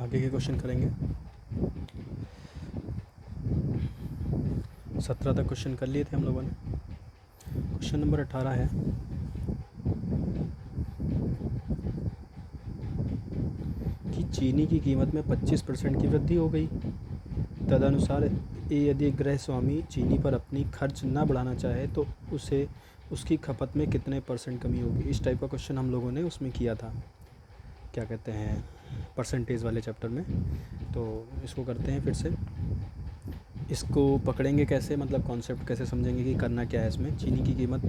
आगे के क्वेश्चन करेंगे। 17 तक क्वेश्चन कर लिए थे हम लोगों ने। क्वेश्चन नंबर 18 है, कि चीनी की कीमत में 25% की वृद्धि हो गई। तदनुसार यदि गृह स्वामी चीनी पर अपनी खर्च न बढ़ाना चाहे तो उसे उसकी खपत में कितने % कमी होगी। इस टाइप का क्वेश्चन हम लोगों ने उसमें किया था, क्या कहते हैं, परसेंटेज वाले चैप्टर में। तो इसको करते हैं फिर से। इसको पकड़ेंगे कैसे, मतलब कॉन्सेप्ट कैसे समझेंगे कि करना क्या है इसमें। चीनी की कीमत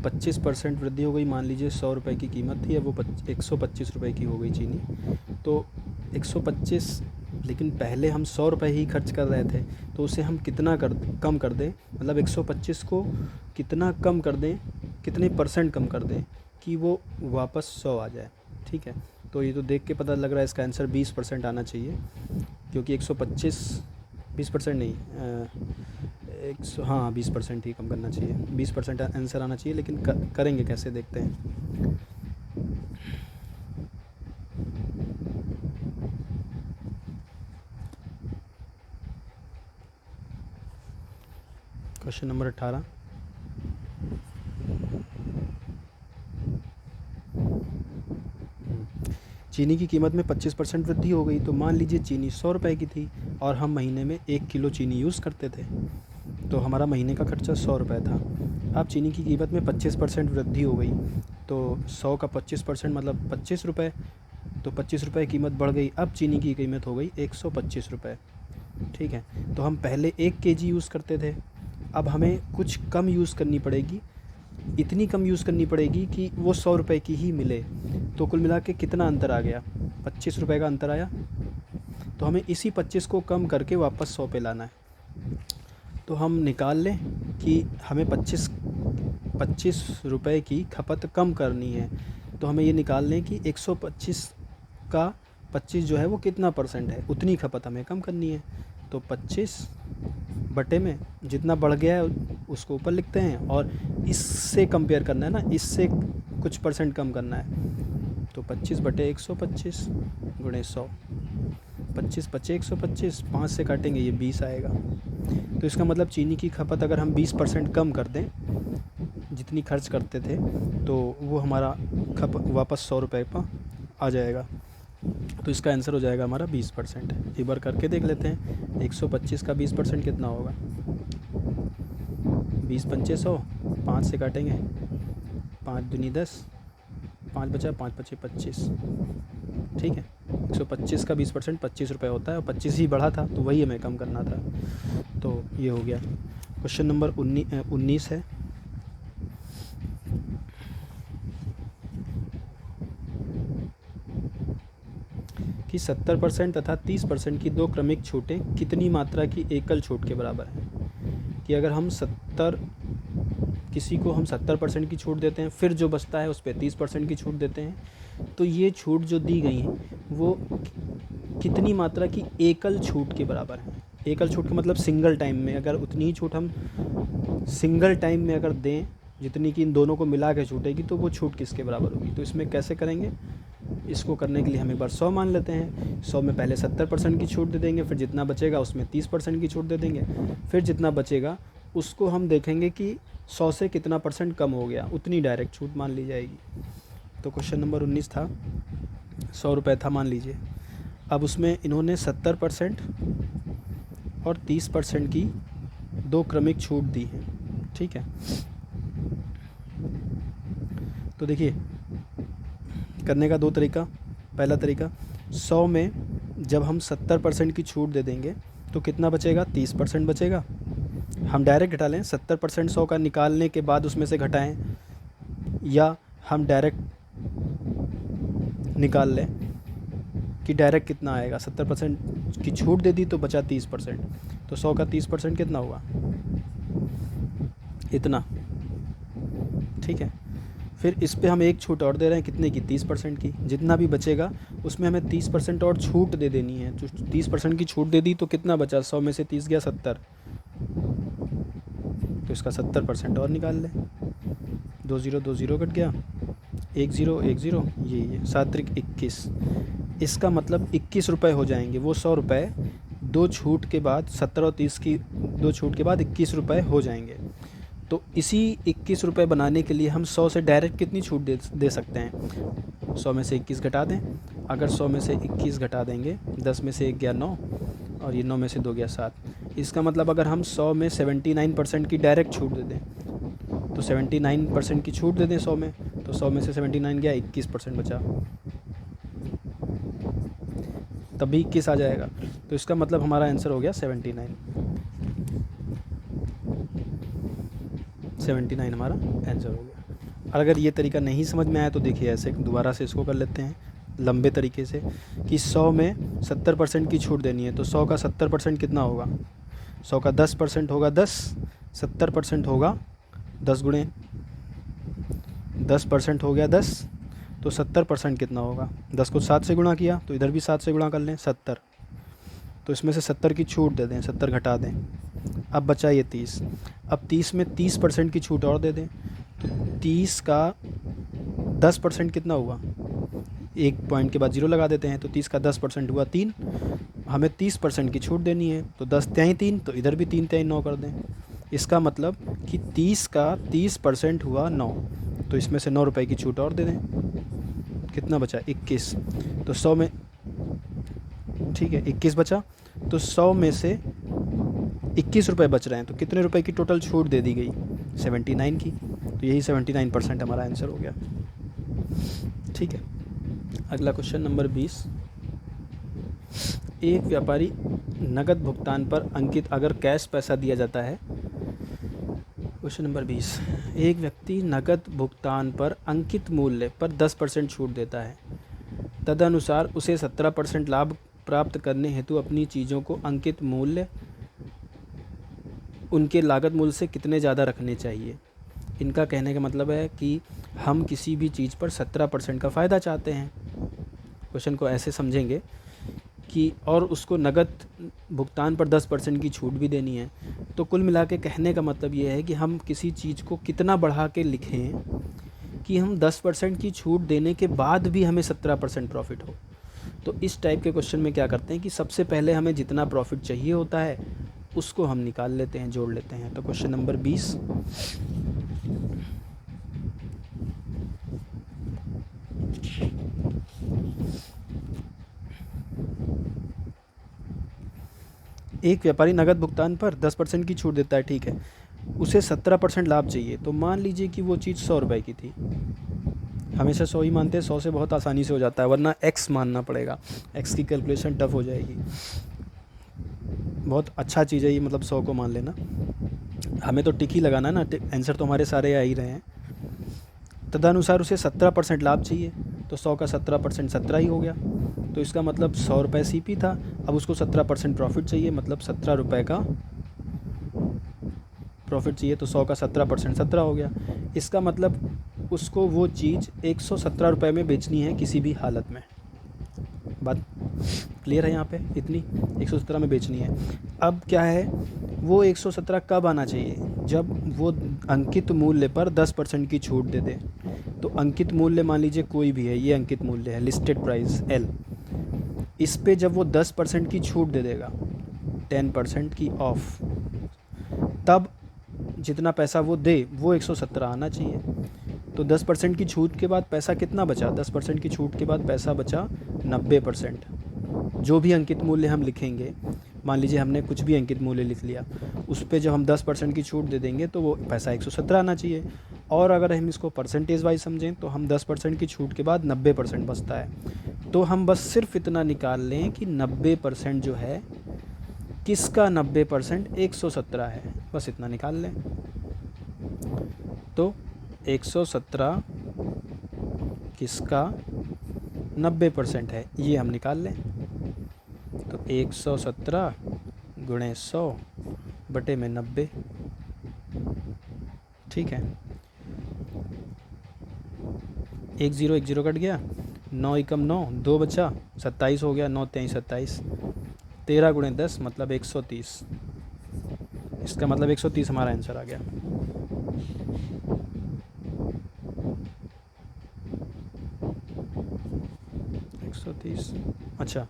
25% वृद्धि हो गई। मान लीजिए 100 रुपये की कीमत थी, अब वो 125 रुपये की हो गई चीनी। तो 125, लेकिन पहले हम 100 रुपये ही खर्च कर रहे थे, तो उसे हम कितना कम कर दें, मतलब 125 को कितना कम कर दें, कितने % कम कर दें कि वो वापस 100 आ जाए। ठीक है, तो ये तो देख के पता लग रहा है इसका आंसर 20% आना चाहिए, क्योंकि 125 20% नहीं, 20% ही कम करना चाहिए। 20% आंसर आना चाहिए, लेकिन करेंगे कैसे देखते हैं। क्वेश्चन नंबर 18, चीनी की कीमत में 25% वृद्धि हो गई। तो मान लीजिए चीनी 100 रुपये की थी और हम महीने में 1 किलो चीनी यूज़ करते थे, तो हमारा महीने का खर्चा 100 रुपये था। अब चीनी की कीमत में 25% वृद्धि हो गई, तो 100 का 25% मतलब 25 रुपये, तो 25 रुपये कीमत बढ़ गई। अब चीनी की कीमत हो गई 125 रुपये। ठीक है, तो हम पहले 1 केजी यूज़ करते थे, अब हमें कुछ कम यूज़ करनी पड़ेगी, इतनी कम यूज़ करनी पड़ेगी कि वो 100 रुपये की ही मिले। तो कुल मिला के कितना अंतर आ गया, 25 रुपये का अंतर आया। तो हमें इसी 25 को कम करके वापस 100 पे लाना है। तो हम निकाल लें कि हमें 25 रुपये की खपत कम करनी है। तो हमें ये निकाल लें कि 125 का 25 जो है वो कितना % है, उतनी खपत हमें कम करनी है। तो 25 बटे में जितना बढ़ गया है उसको ऊपर लिखते हैं, और इससे कंपेयर करना है ना, इससे कुछ % कम करना है। तो 25 बटे 125 गुणे 100, 25 बचे 125, 5 से काटेंगे ये 20 आएगा। तो इसका मतलब चीनी की खपत अगर हम 20% कम कर दें जितनी खर्च करते थे, तो वो हमारा वापस 100 रुपये पर आ जाएगा। तो इसका आंसर हो जाएगा हमारा 20%। एक बार करके देख लेते हैं, 125 का 20% कितना होगा। 20 पंचे 100, 5 से काटेंगे, 5 दूनी 10, 5 बचा, 5 पचे 25। ठीक है, 125 का 20% 25 रुपये होता है, और 25 ही बढ़ा था तो वही हमें कम करना था। तो ये हो गया। क्वेश्चन नंबर 19 है, कि 70% तथा 30% की 2 क्रमिक छूटें कितनी मात्रा की एकल छूट के बराबर हैं। कि अगर हम 70% की छूट देते हैं, फिर जो बचता है उस पर 30% की छूट देते हैं, तो ये छूट जो दी गई हैं वो कितनी मात्रा की एकल छूट के बराबर है। एकल छूट का मतलब सिंगल टाइम में, अगर उतनी ही छूट हम सिंगल टाइम में अगर दें जितनी कि इन दोनों को मिला के छूटेगी, तो वो छूट किसके बराबर होगी। तो इसमें कैसे करेंगे, इसको करने के लिए हम एक बार 100 मान लेते हैं। 100 में पहले 70% की छूट दे देंगे, फिर जितना बचेगा उसमें 30% की छूट दे देंगे, फिर जितना बचेगा उसको हम देखेंगे कि 100 से कितना % कम हो गया, उतनी डायरेक्ट छूट मान ली जाएगी। तो क्वेश्चन नंबर 19 था, 100 रुपये था मान लीजिए। अब उसमें इन्होंने 70% और 30% की 2 क्रमिक छूट दी है। ठीक है, तो देखिए करने का 2 तरीका। पहला तरीका, 100 में जब हम 70% की छूट दे देंगे तो कितना बचेगा, 30% बचेगा। हम डायरेक्ट घटा लें, 70% 100 का निकालने के बाद उसमें से घटाएं, या हम डायरेक्ट निकाल लें कि डायरेक्ट कितना आएगा। 70% की छूट दे दी तो बचा 30%, तो 100 का 30% कितना हुआ, इतना। ठीक है, फिर इस पे हम एक छूट और दे रहे हैं, कितने की, 30% की। जितना भी बचेगा उसमें हमें 30% और छूट दे देनी है। तो 30% की छूट दे दी तो कितना बचा, 100 में से 30 गया 70, तो इसका 70% और निकाल लें। 2 0 2 0 कट गया, 1 0 1 0, ये 7 3 21, इसका मतलब 21 रुपये हो जाएंगे। वो 100 रुपये दो छूट के बाद 17 और 30 की दो छूट के बाद 21 रुपये हो जाएंगे। तो इसी 21 रुपये बनाने के लिए हम 100 से डायरेक्ट कितनी छूट दे सकते हैं? 100 में से 21 घटा दें। अगर 100 में से 21 घटा देंगे, 10 में से 1 गया 9 और ये 9 में से 2 गया 7। इसका मतलब अगर हम 100 में 79% की डायरेक्ट छूट दे दें तो 79% की छूट दे दें 100 में, तो 100 में से 79 गया, 21% बचा, तभी 21 आ जाएगा। तो इसका मतलब हमारा आंसर हो गया 79। 79 हमारा आंसर हो गया। अगर ये तरीका नहीं समझ में आया तो देखिए ऐसे दोबारा से इसको कर लेते हैं लंबे तरीके से कि 100 में 70% की छूट देनी है, तो 100 का 70% कितना होगा? 100 का 10% होगा 10, 70% होगा 10 गुणे 10% हो गया 10, तो 70% कितना होगा? 10 को 7 से गुणा किया तो इधर भी 7 से गुणा कर लें, 70। तो इसमें से 70 की छूट दे दें, 70 घटा दें, अब बचा ये 30। अब 30 में 30% की छूट और दे दें, तो 30 का 10% कितना हुआ? एक पॉइंट के बाद 0 लगा देते हैं, तो 30 का 10% हुआ 3। हमें 30% की छूट देनी है, तो 10 त्याई 3, तो इधर भी 3 त्याई 9 कर दें। इसका मतलब कि 30 का 30% हुआ 9, तो इसमें से 9 रुपये की छूट और दे दें, कितना बचा? 21। तो 100 में, ठीक है 21 बचा, तो 100 में से 21 रुपये बच रहे हैं, तो कितने रुपए की टोटल छूट दे दी गई? 79 की। तो यही 79% हमारा आंसर हो गया। ठीक है, अगला क्वेश्चन नंबर 20। एक व्यापारी नकद भुगतान पर अंकित, अगर कैश पैसा दिया जाता है, क्वेश्चन नंबर 20, एक व्यक्ति नकद भुगतान पर अंकित मूल्य पर 10% छूट देता है, तदनुसार उसे 17% लाभ प्राप्त करने हेतु अपनी चीज़ों को अंकित मूल्य उनके लागत मूल्य से कितने ज़्यादा रखने चाहिए। इनका कहने का मतलब है कि हम किसी भी चीज़ पर 17% का फ़ायदा चाहते हैं। क्वेश्चन को ऐसे समझेंगे कि और उसको नकद भुगतान पर 10% की छूट भी देनी है। तो कुल मिला के कहने का मतलब ये है कि हम किसी चीज़ को कितना बढ़ा के लिखें कि हम 10% की छूट देने के बाद भी हमें 17% प्रॉफिट हो। तो इस टाइप के क्वेश्चन में क्या करते हैं कि सबसे पहले हमें जितना प्रॉफिट चाहिए होता है उसको हम निकाल लेते हैं, जोड़ लेते हैं। तो क्वेश्चन नंबर 20, एक व्यापारी नकद भुगतान पर 10% की छूट देता है, ठीक है, उसे 17% लाभ चाहिए। तो मान लीजिए कि वो चीज़ 100 रुपये की थी, हमेशा 100 ही मानते हैं, 100 से बहुत आसानी से हो जाता है, वरना x मानना पड़ेगा, x की कैलकुलेशन टफ हो जाएगी। बहुत अच्छा चीज़ है ये, मतलब 100 को मान लेना, हमें तो टिक ही लगाना है ना, आंसर तो हमारे सारे आ ही रहे हैं। तदनुसार उसे 17% लाभ चाहिए, तो 100 का 17% 17 ही हो गया, तो इसका मतलब 100 रुपये CP था, अब उसको 17% प्रॉफिट चाहिए, मतलब 17 रुपये का प्रॉफिट चाहिए, तो 100 का 17% 17 हो गया। इसका मतलब उसको वो चीज़ 117 रुपये में बेचनी है किसी भी हालत में। बात क्लियर है यहाँ पे? इतनी 117 में बेचनी है। अब क्या है, वो 117 कब आना चाहिए? जब वो अंकित मूल्य पर 10% की छूट दे दे। तो अंकित मूल्य मान लीजिए कोई भी है, ये अंकित मूल्य है, लिस्टेड प्राइस L, इस पे जब वो 10% की छूट दे देगा, 10% की ऑफ, तब जितना पैसा वो दे वो 117 आना चाहिए। तो 10% की छूट के बाद पैसा कितना बचा? 10% की छूट के बाद पैसा बचा 90%। जो भी अंकित मूल्य हम लिखेंगे, मान लीजिए हमने कुछ भी अंकित मूल्य लिख लिया, उस पे जब हम 10% की छूट दे देंगे तो वो पैसा 117 आना चाहिए। और अगर हम इसको परसेंटेज वाइज समझें तो हम 10% की छूट के बाद 90% बचता है। तो हम बस सिर्फ इतना निकाल लें कि 90% जो है किसका? 90% 117 है, बस इतना निकाल लें। तो 117 किसका 90% है, ये हम निकाल लें। तो 117 गुणे 100 बटे में 90, ठीक है, 1 0 कट गया, 9 एकम 9, 2 बचा, 27 हो गया, 9 3 27, 13 गुणे 10 मतलब 130। इसका मतलब 130 हमारा आंसर आ गया। 130। अच्छा,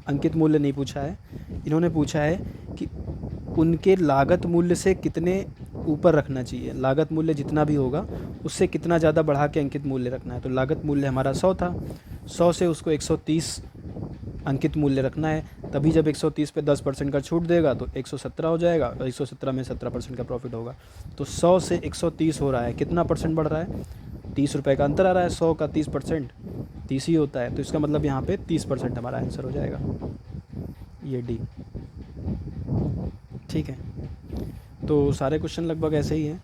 अंकित मूल्य नहीं पूछा है, इन्होंने पूछा है कि उनके लागत मूल्य से कितने ऊपर रखना चाहिए, लागत मूल्य जितना भी होगा उससे कितना ज़्यादा बढ़ा के अंकित मूल्य रखना है। तो लागत मूल्य हमारा 100 था, 100 से उसको 130 अंकित मूल्य रखना है, तभी जब 130 पे 10% का छूट देगा तो 117 हो जाएगा, और 117 में 17% का प्रॉफिट होगा। तो 100 से 130 हो रहा है, कितना परसेंट बढ़ रहा है, 30 रुपये का अंतर आ रहा है, 100 का 30% 30 ही होता है, तो इसका मतलब यहाँ पे 30% हमारा आंसर हो जाएगा, ये डी। ठीक है, तो सारे क्वेश्चन लगभग ऐसे ही हैं।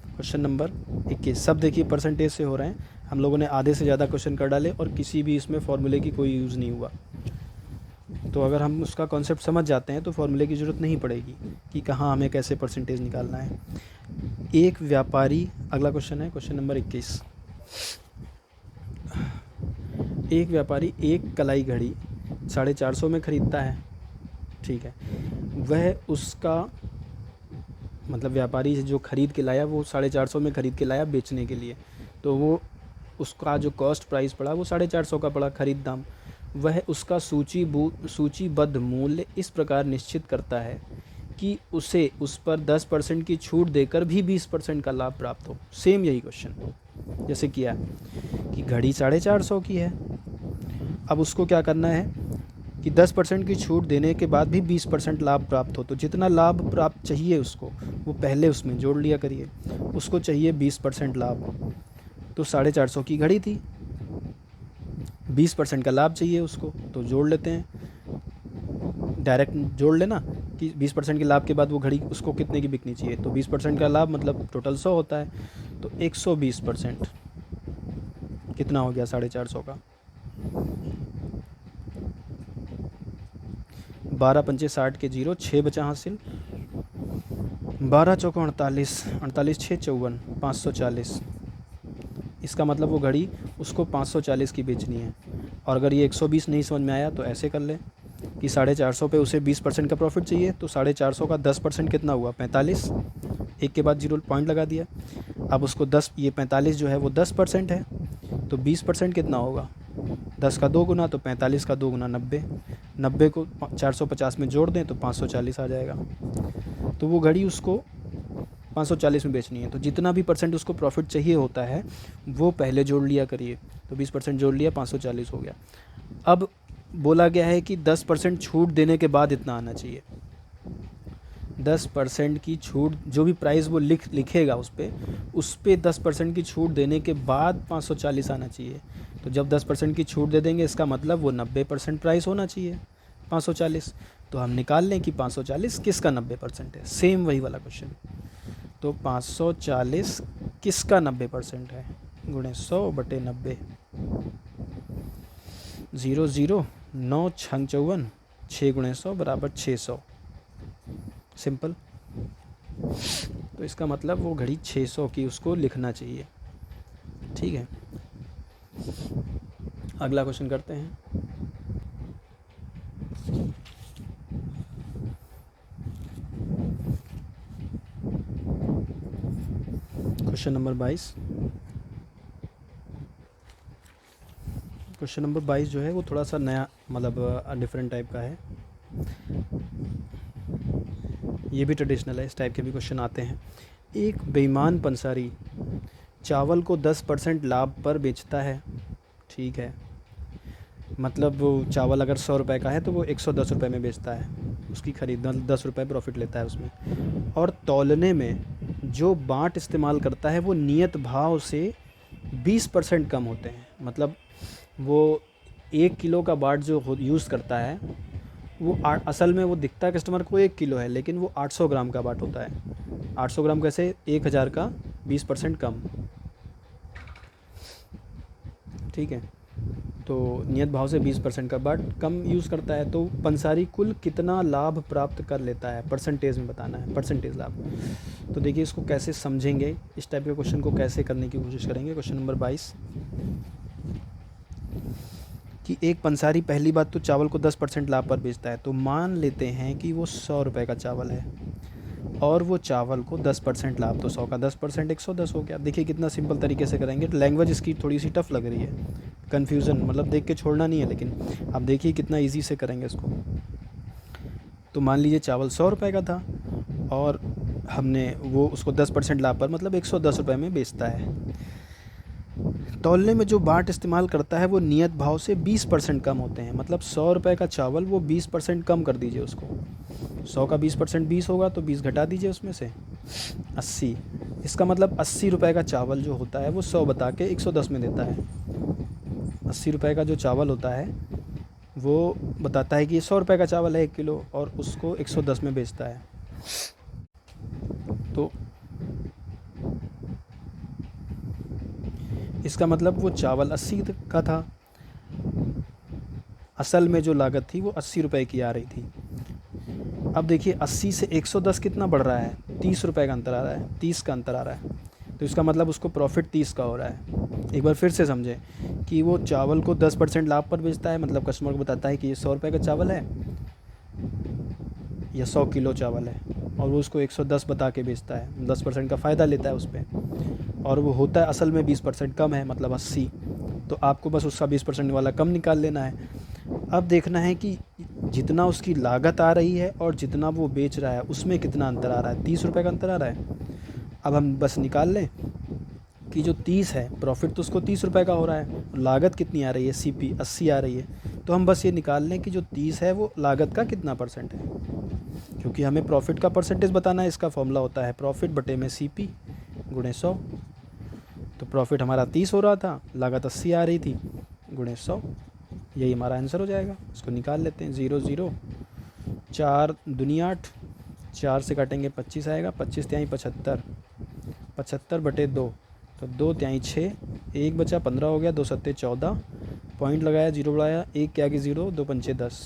क्वेश्चन नंबर 21, सब देखिए परसेंटेज से हो रहे हैं, हम लोगों ने आधे से ज़्यादा क्वेश्चन कर डाले और किसी भी इसमें फॉर्मूले की कोई यूज़ नहीं हुआ। तो अगर हम उसका कॉन्सेप्ट समझ जाते हैं तो फॉर्मूले की ज़रूरत नहीं पड़ेगी कि कहाँ हमें कैसे परसेंटेज निकालना है। एक व्यापारी, अगला क्वेश्चन है क्वेश्चन नंबर 21, एक व्यापारी एक कलाई घड़ी 450 में ख़रीदता है, ठीक है, वह उसका मतलब व्यापारी जो ख़रीद के लाया वो 450 में ख़रीद के लाया बेचने के लिए, तो वो उसका जो कॉस्ट प्राइस पड़ा वो 450 का पड़ा ख़रीद दाम। वह उसका सूचीबद्ध मूल्य इस प्रकार निश्चित करता है कि उसे उस पर 10% की छूट देकर भी 20% का लाभ प्राप्त हो। सेम यही क्वेश्चन जैसे किया कि घड़ी 450 की है, अब उसको क्या करना है कि 10% की छूट देने के बाद भी 20% लाभ प्राप्त हो, तो जितना लाभ प्राप्त चाहिए उसको वो पहले उसमें जोड़ लिया करिए। उसको चाहिए 20% लाभ, तो 450 की घड़ी थी, 20% का लाभ चाहिए उसको, तो जोड़ लेते हैं, डायरेक्ट जोड़ लेना कि 20% के लाभ के बाद वो घड़ी उसको कितने की बिकनी चाहिए, तो 20% का लाभ मतलब टोटल 100 होता है, तो 120% कितना हो गया 450 का, 12 पंचे 60 के 0, 6 बचा हासिल, 12 चौको 48, 48 6 54, 540। इसका मतलब वो घड़ी उसको 540 की बेचनी है। और अगर ये 120 नहीं समझ में आया तो ऐसे कर ले कि 450 पे उसे 20% का प्रॉफिट चाहिए, तो 450 का 10% कितना हुआ 45, एक के बाद 0 पॉइंट लगा दिया। अब उसको 10, ये 45 जो है वो 10% है, तो 20% कितना होगा 10 का 2 गुना, तो 45 का 2 गुना 90, 90 को 450 में जोड़ दें तो 540 आ जाएगा। तो वो घड़ी उसको 540 में बेचनी है, तो जितना भी परसेंट उसको प्रॉफिट चाहिए होता है वो पहले जोड़ लिया करिए, तो 20% जोड़ लिया 540 हो गया। अब बोला गया है कि 10% छूट देने के बाद इतना आना चाहिए, 10% की छूट जो भी प्राइस वो लिखेगा उस पर 10% की छूट देने के बाद 540 आना चाहिए। तो जब 10% की छूट दे देंगे इसका मतलब वो 90% प्राइस होना चाहिए 540, तो हम निकाल लें कि 540 किसका 90% है, सेम वही वाला क्वेश्चन। तो 540 किसका 90% है, गुणे 100/90, 0 0 9 6 54, 6 गुणे 100 बराबर 600, सिंपल। तो इसका मतलब वो घड़ी 600 की उसको लिखना चाहिए, ठीक है। अगला क्वेश्चन करते हैं। क्वेश्चन नंबर 22, क्वेश्चन नंबर 22 जो है वो थोड़ा सा नया मतलब डिफरेंट टाइप का है, ये भी ट्रेडिशनल है, इस टाइप के भी क्वेश्चन आते हैं। एक बेईमान पंसारी चावल को 10% लाभ पर बेचता है, ठीक है, मतलब वो चावल अगर 100 रुपये का है तो वो 110 रुपये में बेचता है, उसकी खरीद 10 रुपये प्रॉफिट लेता है उसमें, और तौलने में जो बाट इस्तेमाल करता है वो नियत भाव से 20% कम होते हैं। मतलब वो 1 किलो का बाट जो यूज़ करता है वो असल में वो दिखता है कस्टमर को 1 किलो है, लेकिन वो 800 ग्राम का बाट होता है। 800 ग्राम कैसे, 1000 का 20% कम, ठीक है। तो नियत भाव से 20% का बाट कम यूज़ करता है, तो पंसारी कुल कितना लाभ प्राप्त कर लेता है, परसेंटेज में बताना है, परसेंटेज लाभ। तो देखिए इसको कैसे समझेंगे, इस टाइप के क्वेश्चन को कैसे करने की कोशिश करेंगे। क्वेश्चन नंबर 22 कि एक पंसारी पहली बात तो चावल को 10% लाभ पर बेचता है, तो मान लेते हैं कि वो 100 रुपये का चावल है और वो चावल को 10% लाभ, तो 100 का 10% 110 हो गया। देखिए कितना सिंपल तरीके से करेंगे, लैंग्वेज इसकी थोड़ी सी टफ लग रही है, कन्फ्यूज़न, मतलब देख के छोड़ना नहीं है, लेकिन आप देखिए कितना इजी से करेंगे इसको। तो मान लीजिए चावल 100 रुपये का था और हमने वो उसको 10% लाभ पर मतलब 110 रुपये में बेचता है। तौलने में जो बाट इस्तेमाल करता है वो नियत भाव से 20% कम होते हैं, मतलब 100 रुपये का चावल वो 20% कम कर दीजिए उसको। 100 का 20% 20 होगा, तो 20 घटा दीजिए उसमें से 80। इसका मतलब 80 रुपये का चावल जो होता है वो 100 बता के 110 में देता है। 80 रुपये का जो चावल होता है वो बताता है कि ये 100 रुपये का चावल है 1 किलो, और उसको 110 में बेचता है। तो इसका मतलब वो चावल 80 का था, असल में जो लागत थी वो 80 रुपये की आ रही थी। अब देखिए 80 से 110 कितना बढ़ रहा है, 30 रुपये का अंतर आ रहा है, 30 का अंतर आ रहा है। तो इसका मतलब उसको प्रॉफिट 30 का हो रहा है। एक बार फिर से समझें कि वो चावल को 10% लाभ पर बेचता है, मतलब कस्टमर को बताता है कि ये 100 रुपये का चावल है या 100 किलो चावल है, और वो उसको 110 बता के बेचता है, 10% का फ़ायदा लेता है उस पर, और वो होता है असल में 20% कम है, मतलब 80। तो आपको बस उसका 20% वाला कम निकाल लेना है। अब देखना है कि जितना उसकी लागत आ रही है और जितना वो बेच रहा है उसमें कितना अंतर आ रहा है। 30 रुपये का अंतर आ रहा है। अब हम बस निकाल लें कि जो 30 है प्रॉफिट तो उसको 30 रुपये का हो रहा है, लागत कितनी आ रही है, सीपी 80 आ रही है। तो हम बस ये निकाल लें कि जो 30 है वो लागत का कितना परसेंट है, क्योंकि हमें प्रॉफिट का परसेंटेज बताना है। इसका फॉर्मूला होता है प्रॉफिट बटे में सीपी गुणे 100। तो प्रॉफिट हमारा 30 हो रहा था, लागत 80 आ रही थी, गुणे 100, यही हमारा आंसर हो जाएगा। इसको निकाल लेते हैं। 0 0 4 दूनी 8, 4 से काटेंगे 25 आएगा, 25 तिहाई 75, 75 बटे 2, तो 2 तिहाई 6, 1 बचा 15 हो गया, 2 सत्ते 14, पॉइंट लगाया, 0 बढ़ाया, 1 के आगे 0, 2 पंचे 10,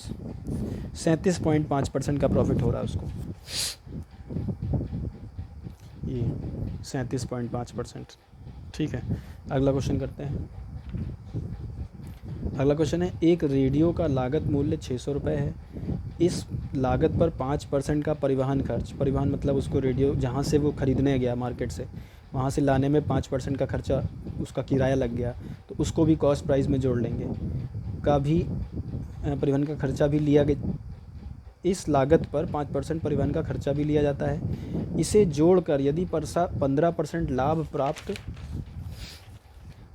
37.5% का प्रॉफिट हो रहा है उसको। ये 37.5%। ठीक है, अगला क्वेश्चन करते हैं। अगला क्वेश्चन है, एक रेडियो का लागत मूल्य 600 रुपये है। इस लागत पर 5% का परिवहन खर्च, परिवहन मतलब उसको रेडियो जहाँ से वो ख़रीदने गया मार्केट से, वहाँ से लाने में 5% का खर्चा उसका किराया लग गया, तो उसको भी कॉस्ट प्राइस में जोड़ लेंगे। का भी परिवहन का खर्चा भी लिया गया, इस लागत पर 5% परिवहन का खर्चा भी लिया जाता है। इसे जोड़कर यदि 15% लाभ प्राप्त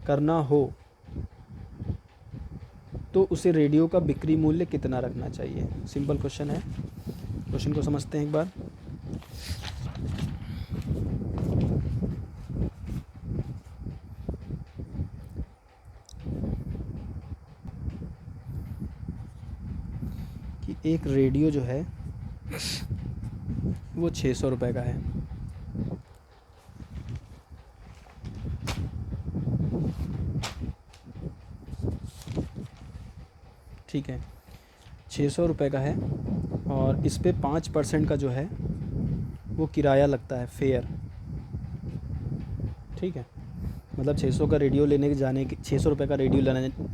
करना हो तो उसे रेडियो का बिक्री मूल्य कितना रखना चाहिए। सिंपल क्वेश्चन है, क्वेश्चन को समझते हैं एक बार। कि एक रेडियो जो है वो 600 रुपये का है। ठीक है, 600 रुपये का है, और इस पे 5% का जो है वो किराया लगता है, फेयर। ठीक है, मतलब 600 का रेडियो लेने जाने के 600 रुपये का रेडियो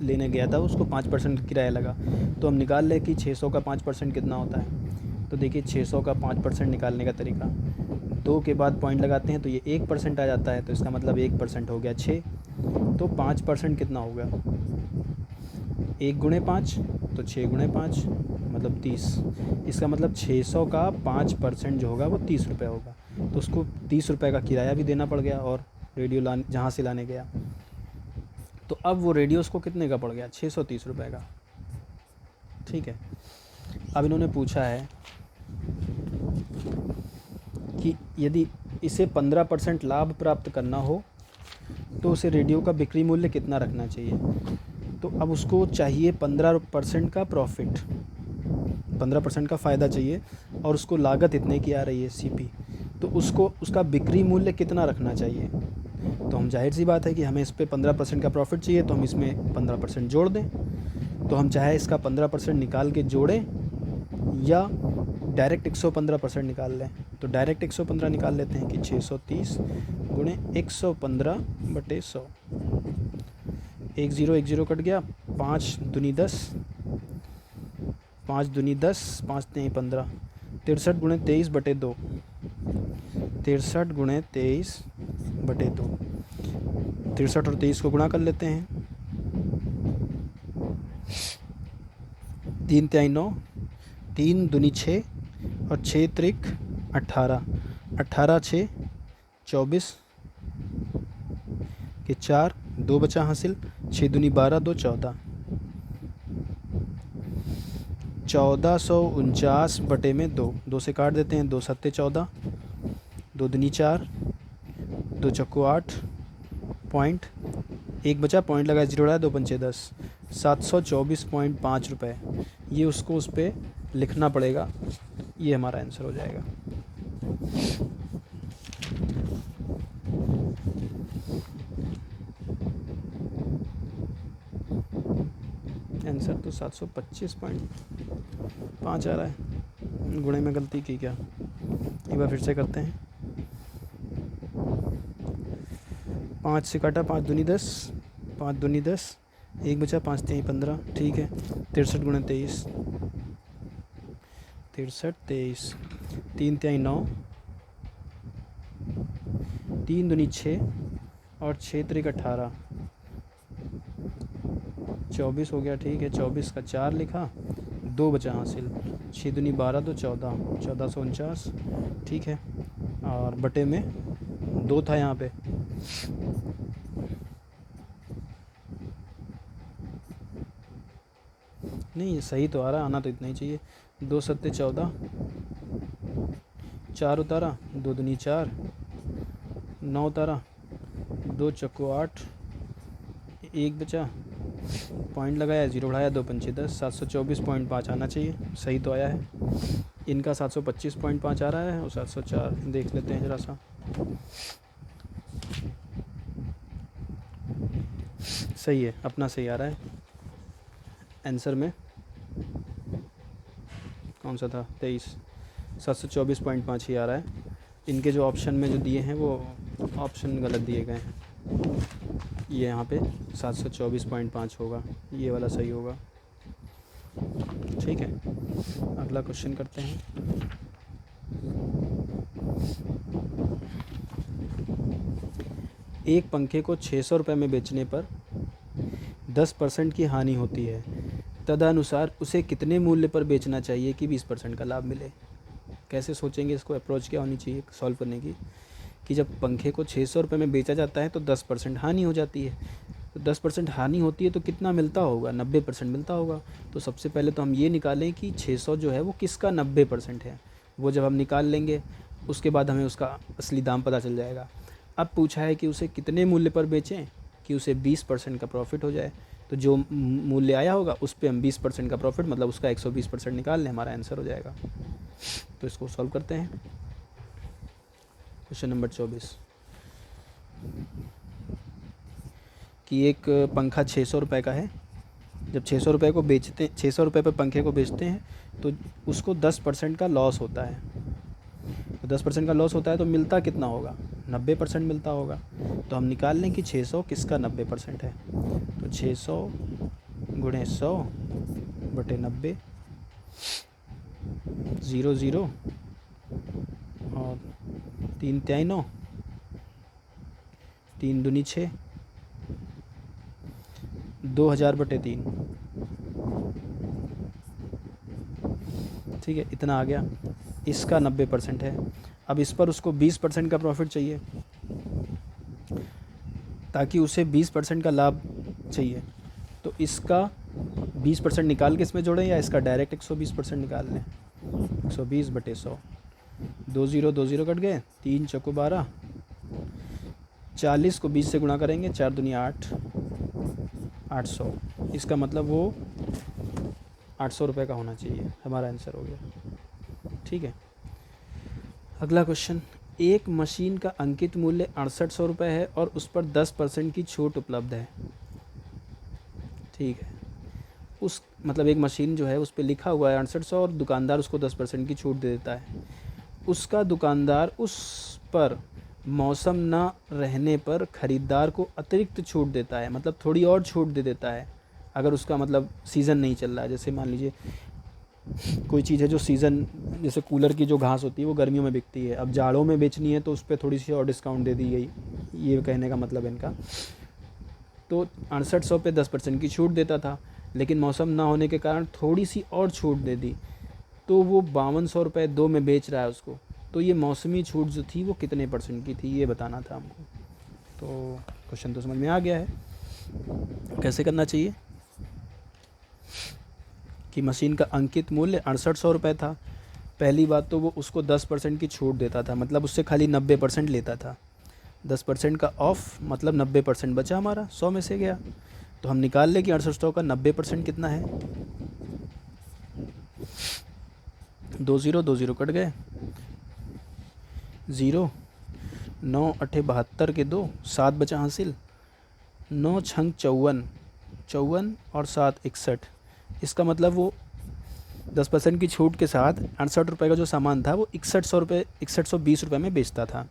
लेने गया था, उसको 5% किराया लगा। तो हम निकाल लें कि 600 का 5% कितना होता है। तो देखिए 600 का 5% निकालने का तरीका, 2 के बाद पॉइंट लगाते हैं तो ये 1% आ जाता है, तो इसका मतलब 1% हो गया 6। तो 5% कितना होगा, 1 गुणे 5, तो 6 गुणे 5 मतलब 30। इसका मतलब 600 का 5% जो होगा वो 30 रुपये होगा। तो उसको 30 रुपये का किराया भी देना पड़ गया, और रेडियो जहाँ से लाने गया। तो अब वो रेडियो उसको कितने का पड़ गया, 630 रुपये का। ठीक है, अब इन्होंने पूछा है कि यदि इसे 15% लाभ प्राप्त करना हो तो उसे रेडियो का बिक्री मूल्य कितना रखना चाहिए। तो अब उसको चाहिए 15% का प्रॉफिट, 15% का फ़ायदा चाहिए, और उसको लागत इतने की आ रही है सीपी। तो उसको उसका बिक्री मूल्य कितना रखना चाहिए। तो हम जाहिर सी बात है कि हमें इस पर 15% का प्रॉफिट चाहिए, तो हम इसमें 15% जोड़ दें। तो हम चाहे इसका 15% निकाल के जोड़ें या डायरेक्ट 115% निकाल लें। तो डायरेक्ट 115 निकाल लेते हैं कि 630 गुणे 115 बटे 100, 1 0 कट गया, 5 दूनी 10, 5 दूनी 10, 5 3 15, 63 गुणे 23 बटे 2, 63 गुणे 23 बटे 2, 63 और 23 को गुणा कर लेते हैं, 3 तिहाई 9, 3 दूनी 6 और 6 त्रिक 18, 18 6 24 के 4, 2 बचा हासिल, 6 दूनी 12, 2 14, 1449 बटे में 2, 2 से काट देते हैं, 2 सत्ते 14, 2 दूनी 4, 2 चक्को 8, पॉइंट 1 बचा, पॉइंट लगा, 0 रहा, 2 पंचे 10, 724.5 रुपये। ये उसको उस पर लिखना पड़ेगा, ये हमारा आंसर हो जाएगा। आंसर तो 725.5 आ रहा है, गुणे में गलती की क्या, एक बार फिर से करते हैं। 5 से काटा, 5 दूनी 10, 5 दूनी 10, 1 बचा, 5 तिहाई 15, ठीक है। 63 गुणे 23, 63, 3 तिहाई 9, 3 दूनी 6 और 6 त्रिक 18, 24 हो गया, ठीक है। 24 का 4 लिखा, 2 बचा हासिल, 6 दूनी 12, 2 14, 1449, ठीक है। और बटे में 2 था यहाँ पे, नहीं ये सही तो आ रहा, आना तो इतना ही चाहिए। 2 सत्ते 14, 4 उतारा, 2 दूनी 4, 9 उतारा, 2 चक्को 8, 1 बचा, पॉइंट लगाया, 0 बढ़ाया, 2 पंचे 10, 724.5 आना चाहिए, सही तो आया है। इनका 725.5 आ रहा है और 704 देख लेते हैं ज़रा सा। सही है, अपना सही आ रहा है। आंसर में कौन सा था, 23, 724.5 ही आ रहा है। इनके जो ऑप्शन में जो दिए हैं वो ऑप्शन गलत दिए गए हैं, ये यहाँ पे 724.5 होगा, ये वाला सही होगा, ठीक है। अगला क्वेश्चन करते हैं। एक पंखे को 600 रुपये में बेचने पर 10% की हानि होती है, तदनुसार उसे कितने मूल्य पर बेचना चाहिए कि 20% का लाभ मिले। कैसे सोचेंगे इसको, अप्रोच क्या होनी चाहिए सॉल्व करने की, कि जब पंखे को 600 रुपये में बेचा जाता है तो 10% हानि हो जाती है, तो 10% हानि होती है तो कितना मिलता होगा, 90% मिलता होगा। तो सबसे पहले तो हम ये निकालें कि 600 जो है वो किसका 90% है, वो जब हम निकाल लेंगे उसके बाद हमें उसका असली दाम पता चल जाएगा। अब पूछा है कि उसे कितने मूल्य पर बेचें कि उसे 20% का प्रॉफिट हो जाए, तो जो मूल्य आया होगा उस पर हम 20% का प्रॉफिट मतलब उसका 120% निकाल लें, हमारा आंसर हो जाएगा। तो इसको सॉल्व करते हैं। क्वेश्चन नंबर 24 कि एक पंखा 600 रुपये का है, जब 600 रुपये को बेचते 600 रुपये पर पंखे को बेचते हैं तो उसको 10% का लॉस होता है, तो 10% का लॉस होता है तो मिलता कितना होगा, 90% मिलता होगा। तो हम निकाल लें कि 600 किसका 90% है, तो 600 गुणे 100 बटे 90, 0 0 और 3 तिहाई 9, 3 दूनी 6, 2000 बटे 3, ठीक है, इतना आ गया। इसका 90% है। अब इस पर उसको 20% का प्रॉफिट चाहिए, ताकि उसे 20% का लाभ चाहिए, तो इसका 20% निकाल के इसमें जोड़ें या इसका डायरेक्ट 120% निकाल लें। 120 बटे 100, 2 0 2 0 कट गए, 3 चौको 12, 40 को 20 से गुणा करेंगे, 4 दूनी 8, 800, इसका मतलब वो 800 रुपये का होना चाहिए, हमारा आंसर हो गया, ठीक है। अगला क्वेश्चन, एक मशीन का अंकित मूल्य 6800 रुपये है और उस पर 10% की छूट उपलब्ध है, ठीक है। उस मतलब एक मशीन जो है उस पर लिखा हुआ है 6800 और दुकानदार उसको 10% की छूट दे देता है। उसका दुकानदार उस पर मौसम ना रहने पर ख़रीदार को अतिरिक्त छूट देता है, मतलब थोड़ी और छूट दे देता है अगर उसका मतलब सीज़न नहीं चल रहा है। जैसे मान लीजिए कोई चीज़ है जो सीज़न, जैसे कूलर की जो घास होती है वो गर्मियों में बिकती है, अब जाड़ों में बेचनी है तो उस पर थोड़ी सी और डिस्काउंट दे दी गई, ये कहने का मतलब इनका। तो 6800 पे 10% की छूट देता था, लेकिन मौसम ना होने के कारण थोड़ी सी और छूट दे दी, तो वो 5200 रुपये 2 में बेच रहा है उसको। तो ये मौसमी छूट जो थी वो कितने परसेंट की थी, ये बताना था हमको। तो क्वेश्चन तो समझ में आ गया है कैसे करना चाहिए। कि मशीन का अंकित मूल्य 6800 रुपये था। पहली बात तो वो उसको 10% की छूट देता था, मतलब उससे खाली 90% लेता था। 10% का ऑफ मतलब 90% बचा हमारा, 100 में से गया। तो हम निकाल लें कि 6800 का 90% कितना है। 2 ज़ीरो कट गए, 0 9 8 72 के 2, 7 बचा हासिल। 9 छंग 54, 54 और 7 61। इसका मतलब वो 10% की छूट के साथ 68 रुपये का जो सामान था वो 6120 रुपये में बेचता था।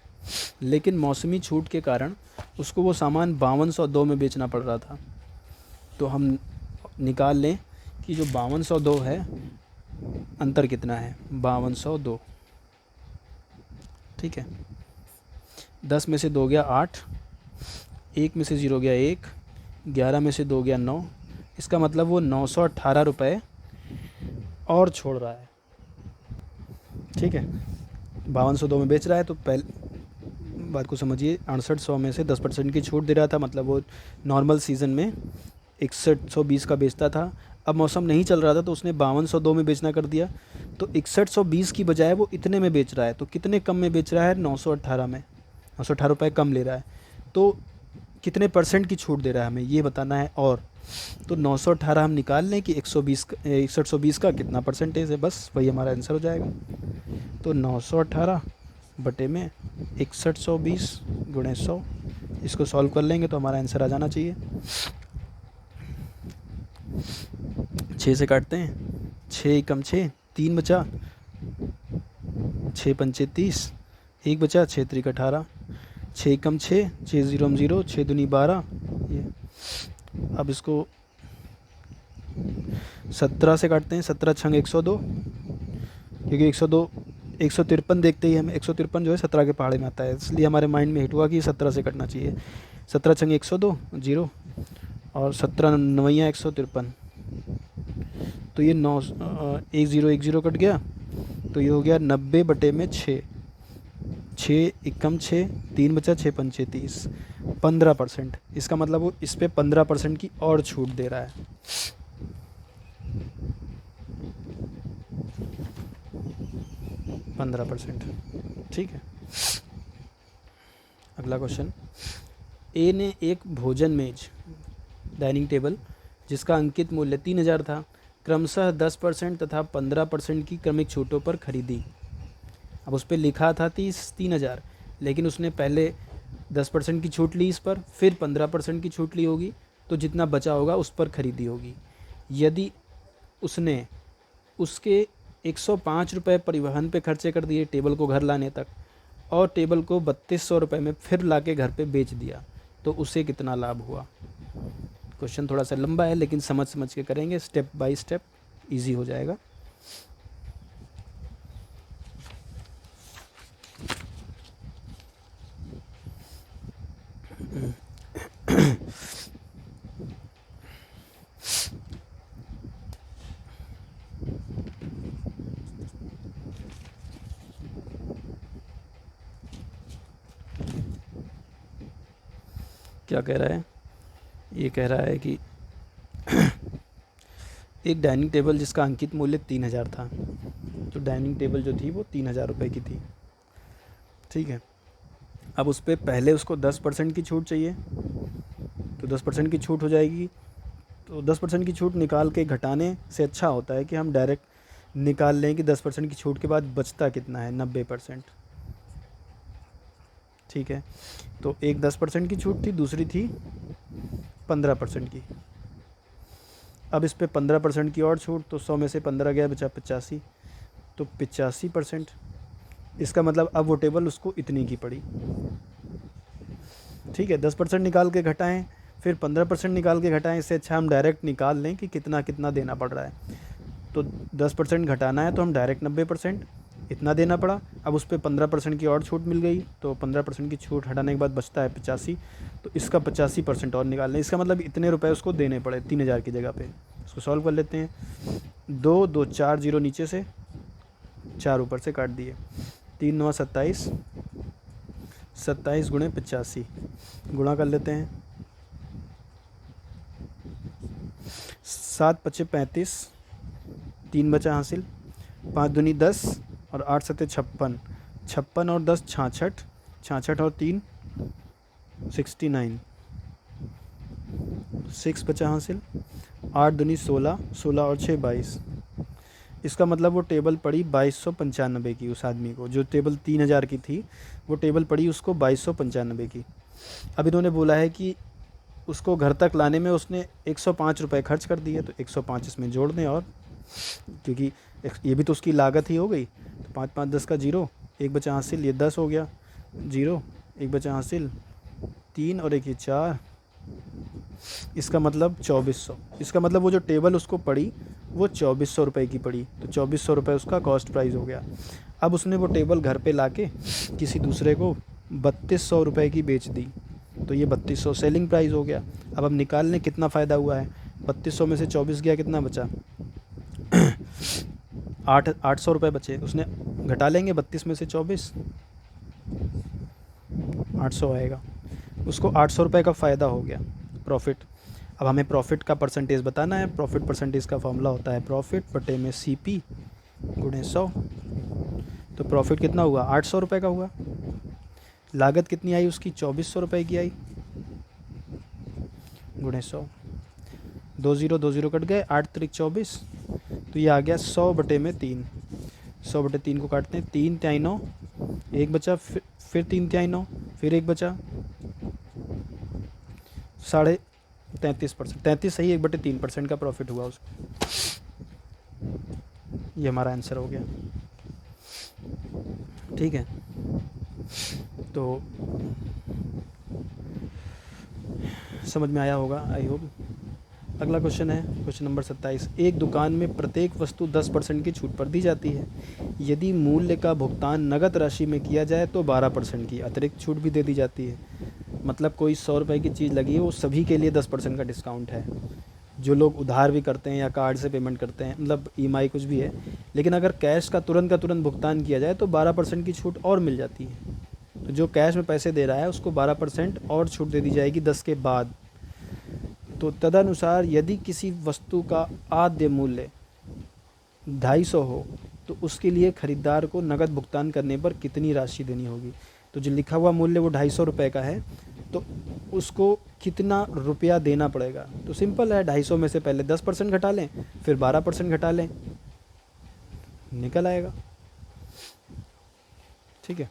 लेकिन मौसमी छूट के कारण उसको वो सामान 5202 में बेचना पड़ रहा था। तो हम निकाल लें कि जो 5202 है, अंतर कितना है, 5202। ठीक है, 10 में से 2 गया 8, 1 में से 0 गया 1, 11 में से 2 गया 9। इसका मतलब वो 918 रुपये और छोड़ रहा है। ठीक है, 5202 में बेच रहा है, तो पहले बात को समझिए। 6800 में से 10% की छूट दे रहा था, मतलब वो नॉर्मल सीज़न में 6120 का बेचता था। अब मौसम नहीं चल रहा था तो उसने 5202 में बेचना कर दिया। तो 6120 की बजाय वो इतने में बेच रहा है। तो कितने कम में बेच रहा है, 918 में, 918 रुपये कम ले रहा है। तो कितने परसेंट की छूट दे रहा है हमें ये बताना है। और तो 918 हम निकाल लें कि 6120 का कितना परसेंटेज है, बस वही हमारा आंसर हो जाएगा। तो 918 बटे में 6120 गुणे 100, इसको सॉल्व कर लेंगे तो हमारा आंसर आ जाना चाहिए। 6 से काटते हैं, 6 कम 6, 3 बचा, 6 पंचे 30, 1 बचा, 6 त्रिक 18, 6 कम 6, 6 0 0, 6 दूनी 12। ये अब इसको 17 से काटते हैं, 17 छंग 102, क्योंकि 102 153 देखते ही हमें 153 जो है 17 के पहाड़े में आता है, इसलिए हमारे माइंड में हिट हुआ कि 17 से कटना चाहिए। 17 छंग 102 0, और 17 नवैया 153, तो ये 9 1 0 कट गया, तो ये हो गया 90 बटे में 6, 6 एकम 6, 3 बचा, 6 पंचे 30, 15%। इसका मतलब वो इस पर 15% की और छूट दे रहा है। ठीक है, अगला क्वेश्चन। ए ने एक भोजन मेज, डाइनिंग टेबल, जिसका अंकित मूल्य 3000 था, क्रमशः 10% तथा 15% की क्रमिक छूटों पर खरीदी। अब उस पर लिखा था 3000, लेकिन उसने पहले 10% की छूट ली इस पर, फिर 15% की छूट ली होगी, तो जितना बचा होगा उस पर खरीदी होगी। यदि उसने उसके 105 रुपये परिवहन पे खर्चे कर दिए टेबल को घर लाने तक, और टेबल को 3200 रुपये में फिर लाके घर पे बेच दिया, तो उसे कितना लाभ हुआ। क्वेश्चन थोड़ा सा लंबा है, लेकिन समझ के करेंगे, स्टेप बाय स्टेप, इजी हो जाएगा। क्या कह रहा है, ये कह रहा है कि एक डाइनिंग टेबल जिसका अंकित मूल्य 3000 था, तो डाइनिंग टेबल जो थी वो 3000 रुपये की थी। ठीक है, अब उस पर पहले उसको 10% की छूट चाहिए, तो 10% की छूट हो जाएगी। तो 10% की छूट निकाल के घटाने से अच्छा होता है कि हम डायरेक्ट निकाल लें कि 10% की छूट के बाद बचता कितना है, 90%। ठीक है, तो एक 10% की छूट थी, दूसरी थी 15% की। अब इस पे 15% की और छूट, तो 100 में से 15 गया, बचा 85, तो 85%। इसका मतलब अब वो टेबल उसको इतनी की पड़ी। ठीक है, 10% निकाल के घटाएं, फिर 15% निकाल के घटाएं, इससे अच्छा हम डायरेक्ट निकाल लें कि कितना कितना देना पड़ रहा है। तो 10% घटाना है तो हम डायरेक्ट 90% इतना देना पड़ा। अब उस पर 15% की और छूट मिल गई, तो 15% की छूट हटाने के बाद बचता है 85, तो इसका 85% और निकाल लें। इसका मतलब इतने रुपए उसको देने पड़े 3000 की जगह पे, उसको इसको सॉल्व कर लेते हैं। 2 2 4 जीरो नीचे से, 4 ऊपर से काट दिए। 3 9 27, 27 गुणे 85 गुणा कर लेते हैं। 7 5 35, 3 बचा हासिल। 5 दूनी 10 और 8 7 56, 56 और 10 66, 66 और 3 69, 6 बचा हासिल। 8 दूनी 16, 16 और 6 22। इसका मतलब वो टेबल पड़ी 2295 की उस आदमी को, जो टेबल 3000 की थी वो टेबल पड़ी उसको 2295 की। अब इन्होंने बोला है कि उसको घर तक लाने में उसने 105 रुपये खर्च कर दिए, तो 105 इसमें जोड़ दें, और क्योंकि ये भी तो उसकी लागत ही हो गई। तो 5 5 10 का जीरो, 1 बचा हासिल, ये 10 हो गया जीरो, 1 बचा हासिल 3 और 1 ये 4। इसका मतलब 2400। इसका मतलब वो जो टेबल उसको पड़ी वो 2400 रुपये की पड़ी, तो 2400 रुपये उसका कॉस्ट प्राइस हो गया। अब उसने वो टेबल घर पे लाके किसी दूसरे को 3200 रुपये की बेच दी, तो ये 3200 सेलिंग प्राइस हो गया। अब हम निकाल लें कितना फ़ायदा हुआ है। 3200 में से 24 गया, कितना बचा 800 रुपये बचे। उसने घटा लेंगे 32 में से 24, 800 आएगा। उसको 800 रुपये का फ़ायदा हो गया, प्रॉफिट। अब हमें प्रॉफिट का परसेंटेज बताना है। प्रॉफिट परसेंटेज का फॉर्मूला होता है प्रॉफिट बटे में CP गुणे 100। तो प्रॉफिट कितना हुआ, 800 रुपये का हुआ। लागत कितनी आई उसकी, 2400 रुपये की आई, गुणे 100। 2 0 2 0 कट गए, 8 3 24, तो ये आ गया 100 बटे में 3। 100 बटे 3 को काटते हैं, 3 3 9, 1 बचा, फिर 3 3 9, फिर 1 बचा, 33%। 33 सही, 1/3% का प्रॉफिट हुआ उसको। ये हमारा आंसर हो गया, ठीक है। तो समझ में आया होगा, आई होप। अगला क्वेश्चन है क्वेश्चन नंबर 27। एक दुकान में प्रत्येक वस्तु 10% की छूट पर दी जाती है। यदि मूल्य का भुगतान नगद राशि में किया जाए तो 12% की अतिरिक्त छूट भी दे दी जाती है। मतलब कोई 100 रुपये की चीज़ लगी है, वो सभी के लिए 10% का डिस्काउंट है। जो लोग उधार भी करते हैं या कार्ड से पेमेंट करते हैं, मतलब EMI कुछ भी है, लेकिन अगर कैश का तुरंत भुगतान किया जाए तो 12% की छूट और मिल जाती है। तो जो कैश में पैसे दे रहा है उसको 12% और छूट दे दी जाएगी 10 के बाद। तो तदनुसार यदि किसी वस्तु का आद्य मूल्य 250 हो तो उसके लिए ख़रीदार को नकद भुगतान करने पर कितनी राशि देनी होगी। तो जो लिखा हुआ मूल्य वो 250 रुपये का है, तो उसको कितना रुपया देना पड़ेगा। तो सिंपल है, 250 में से पहले 10% घटा लें, फिर 12% घटा लें, निकल आएगा, ठीक है।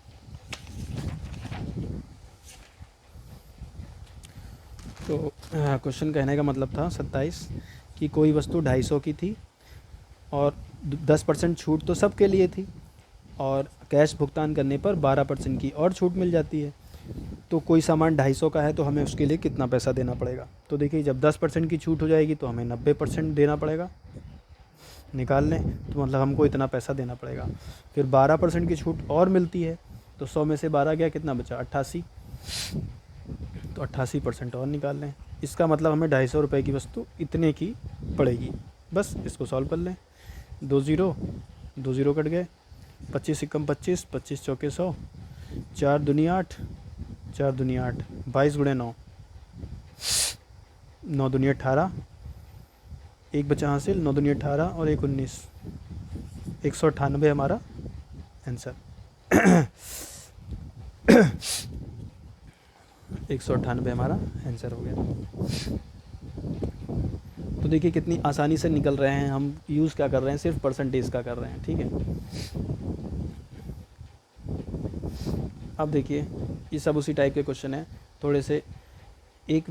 तो क्वेश्चन कहने का मतलब था 27 कि कोई वस्तु 250 की थी और 10% छूट तो सबके लिए थी, और कैश भुगतान करने पर 12% की और छूट मिल जाती है। तो कोई सामान 250 का है तो हमें उसके लिए कितना पैसा देना पड़ेगा। तो देखिए, जब 10% की छूट हो जाएगी तो हमें 90% देना पड़ेगा, निकाल लें, तो मतलब हमको इतना पैसा देना पड़ेगा। फिर 12% की छूट और मिलती है, तो 100 में से 12 गया, कितना बचा 88, तो 88% और निकाल लें। इसका मतलब हमें 250 रुपये की वस्तु इतने की पड़ेगी। बस इसको सॉल्व कर लें। 2 0 2 0 कट गए, 25 एकम 25, 25 चौके 100, 4 दूनी 8, 4 दूनी 8, 22 गुणे 9, 9 दूनी 18, 1 बचा हासिल, 9 दूनी 18 और 1 19, 198 हमारा आंसर। 198 हमारा आंसर हो गया। तो देखिए कितनी आसानी से निकल रहे हैं हम। यूज़ क्या कर रहे हैं, सिर्फ परसेंटेज का कर रहे हैं, ठीक है। अब देखिए, ये सब उसी टाइप के क्वेश्चन हैं थोड़े से। एक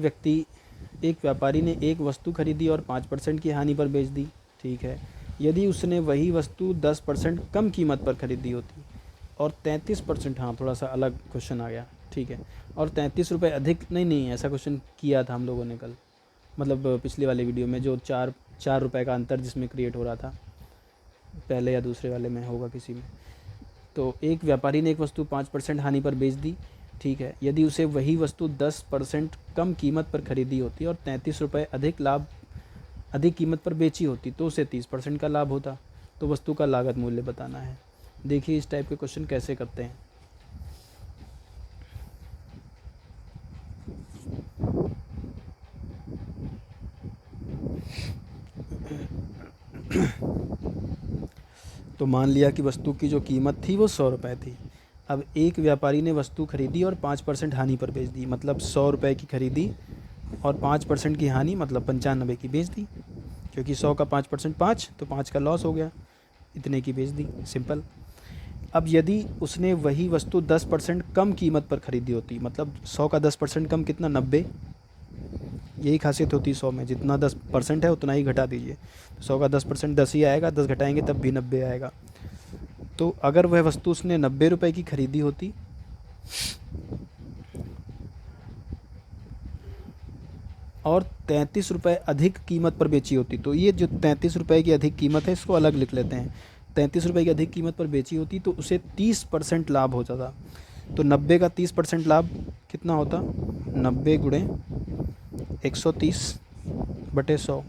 व्यापारी ने एक वस्तु खरीदी और 5% की हानि पर बेच दी, ठीक है। यदि उसने वही वस्तु 10% कम कीमत पर खरीदी होती और 33%, हाँ थोड़ा सा अलग क्वेश्चन आ गया, ठीक है, और 33 रुपये अधिक, नहीं ऐसा क्वेश्चन किया था हम लोगों ने कल, मतलब पिछले वाले वीडियो में, जो 4 रुपये का अंतर जिसमें क्रिएट हो रहा था, पहले या दूसरे वाले में होगा किसी में। तो एक व्यापारी ने एक वस्तु 5% हानि पर बेच दी, ठीक है। यदि उसे वही वस्तु 10% कम कीमत पर खरीदी होती और 33 रुपये अधिक कीमत पर बेची होती तो उसे 30% का लाभ होता। तो वस्तु का लागत मूल्य बताना है। देखिए इस टाइप के क्वेश्चन कैसे करते हैं। तो मान लिया कि वस्तु की जो कीमत थी वो 100 रुपये थी। अब एक व्यापारी ने वस्तु खरीदी और 5% हानि पर बेच दी, मतलब 100 रुपये की खरीदी और 5% की हानि, मतलब 95 की बेच दी, क्योंकि 100 का 5% 5, तो 5 का लॉस हो गया, इतने की बेच दी, सिंपल। अब यदि उसने वही वस्तु 10% कम कीमत पर खरीदी होती, मतलब 100 का 10% कम कितना, 90। यही खासियत होती है 100 में, जितना 10% है उतना ही घटा दीजिए। 100 का 10% 10 ही आएगा, 10 घटाएंगे तब भी 90 आएगा। तो अगर वह वस्तु उसने 90 रुपये की खरीदी होती और 33 रुपये अधिक कीमत पर बेची होती, तो ये जो 33 रुपये की अधिक कीमत है इसको अलग लिख लेते हैं। 33 रुपये की अधिक कीमत पर बेची होती तो उसे 30% लाभ हो जाता। तो 90 का 30% लाभ कितना होता, 90 गुणे 130 बटे 100।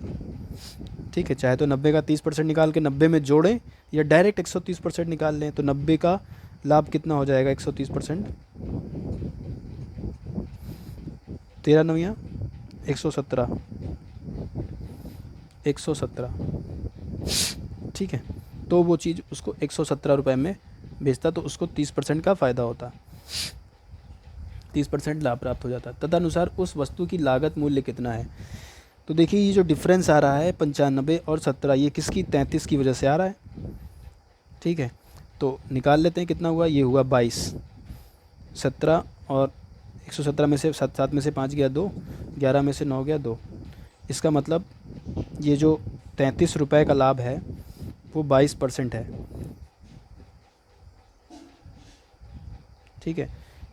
ठीक है, चाहे तो 90 का 30% निकाल के 90 में जोड़ें या डायरेक्ट 130% निकाल लें। तो 90 का लाभ कितना हो जाएगा, 130%, 13 नविया 117, 117। ठीक है, तो वो चीज़ उसको 117 रुपये में बेचता तो उसको 30% का फ़ायदा होता, 30% लाभ प्राप्त हो जाता। तदनुसार उस वस्तु की लागत मूल्य कितना है। तो देखिए ये जो डिफरेंस आ रहा है 95 और 17, ये किसकी, 33 की वजह से आ रहा है। ठीक है, तो निकाल लेते हैं कितना हुआ, ये हुआ 22, 17 और 117 में से 7 में से 5 गया 2, 11 में से 9 गया 2। इसका मतलब ये जो 33 रुपये का लाभ है वो 22% है। ठीक है,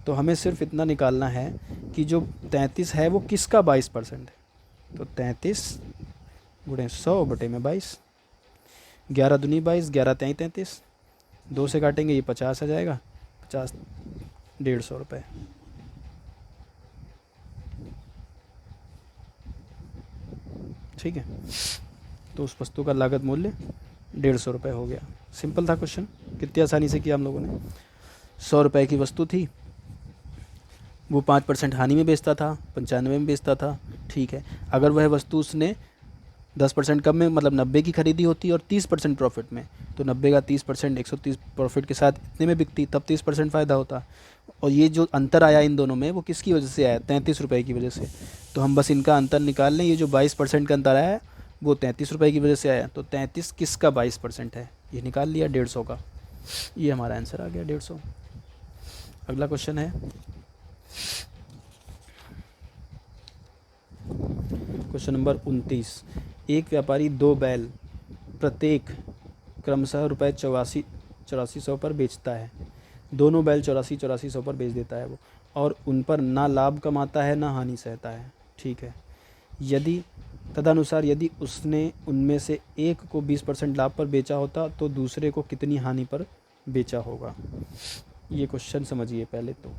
तो हमें सिर्फ इतना निकालना है कि जो 33 है वो किसका 22% है। तो 33 गुणे 100 बटे में 22, 11 दूनी 22, 11 तेई 33, 2 से काटेंगे ये 50 आ जाएगा, 50 150 रुपये। ठीक है, तो उस वस्तु का लागत मूल्य 150 रुपये हो गया। सिंपल था क्वेश्चन, कितनी आसानी से किया हम लोगों ने। 100 रुपये की वस्तु थी, वो 5% हानि में बेचता था, 95 में बेचता था। ठीक है, अगर वह वस्तु उसने 10% कम में, मतलब 90 की खरीदी होती और 30% प्रॉफिट में, तो 90 का 30% 130 प्रॉफिट के साथ इतने में बिकती, तब 30% फ़ायदा होता। और ये जो अंतर आया इन दोनों में वो किसकी वजह से आया, 33 रुपये की वजह से। तो हम बस इनका अंतर निकाल लें, ये जो 22% का अंतर आया है वो 33 रुपये की वजह से आया। तो 33 किसका 22% है, ये निकाल लिया 150 का। ये हमारा आंसर आ गया 150। अगला क्वेश्चन है क्वेश्चन नंबर 29। एक व्यापारी 2 बैल प्रत्येक क्रमशः रुपये 8400 पर बेचता है। दोनों बैल 8400 पर बेच देता है वो, और उन पर ना लाभ कमाता है ना हानि सहता है। ठीक है, यदि तदनुसार यदि उसने उनमें से एक को 20% लाभ पर बेचा होता तो दूसरे को कितनी हानि पर बेचा होगा। ये क्वेश्चन समझिए पहले तो।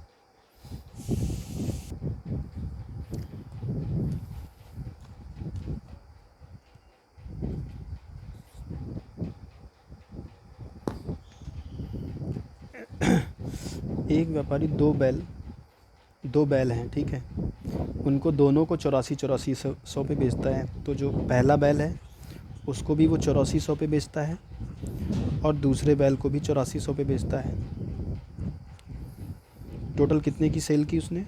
एक व्यापारी दो बैल हैं, ठीक है, उनको दोनों को 8400 पे बेचता है। तो जो पहला बैल है उसको भी वो 8400 पे बेचता है और दूसरे बैल को भी 8400 पे बेचता है। टोटल कितने की सेल की उसने,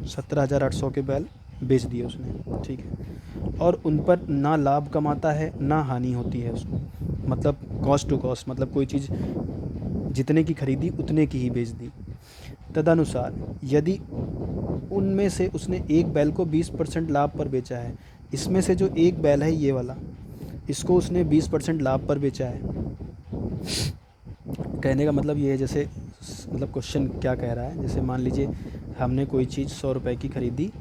17,800 के बैल बेच दिए उसने। ठीक है, और उन पर ना लाभ कमाता है ना हानि होती है उसको, मतलब कॉस्ट टू कॉस्ट, मतलब कोई चीज़ जितने की खरीदी उतने की ही बेच दी। तदनुसार यदि उनमें से उसने एक बैल को 20% लाभ पर बेचा है, इसमें से जो एक बैल है ये वाला, इसको उसने 20% लाभ पर बेचा है। कहने का मतलब ये है, जैसे मतलब क्वेश्चन क्या कह रहा है, जैसे मान लीजिए हमने कोई चीज़ 100 रुपये की खरीदी,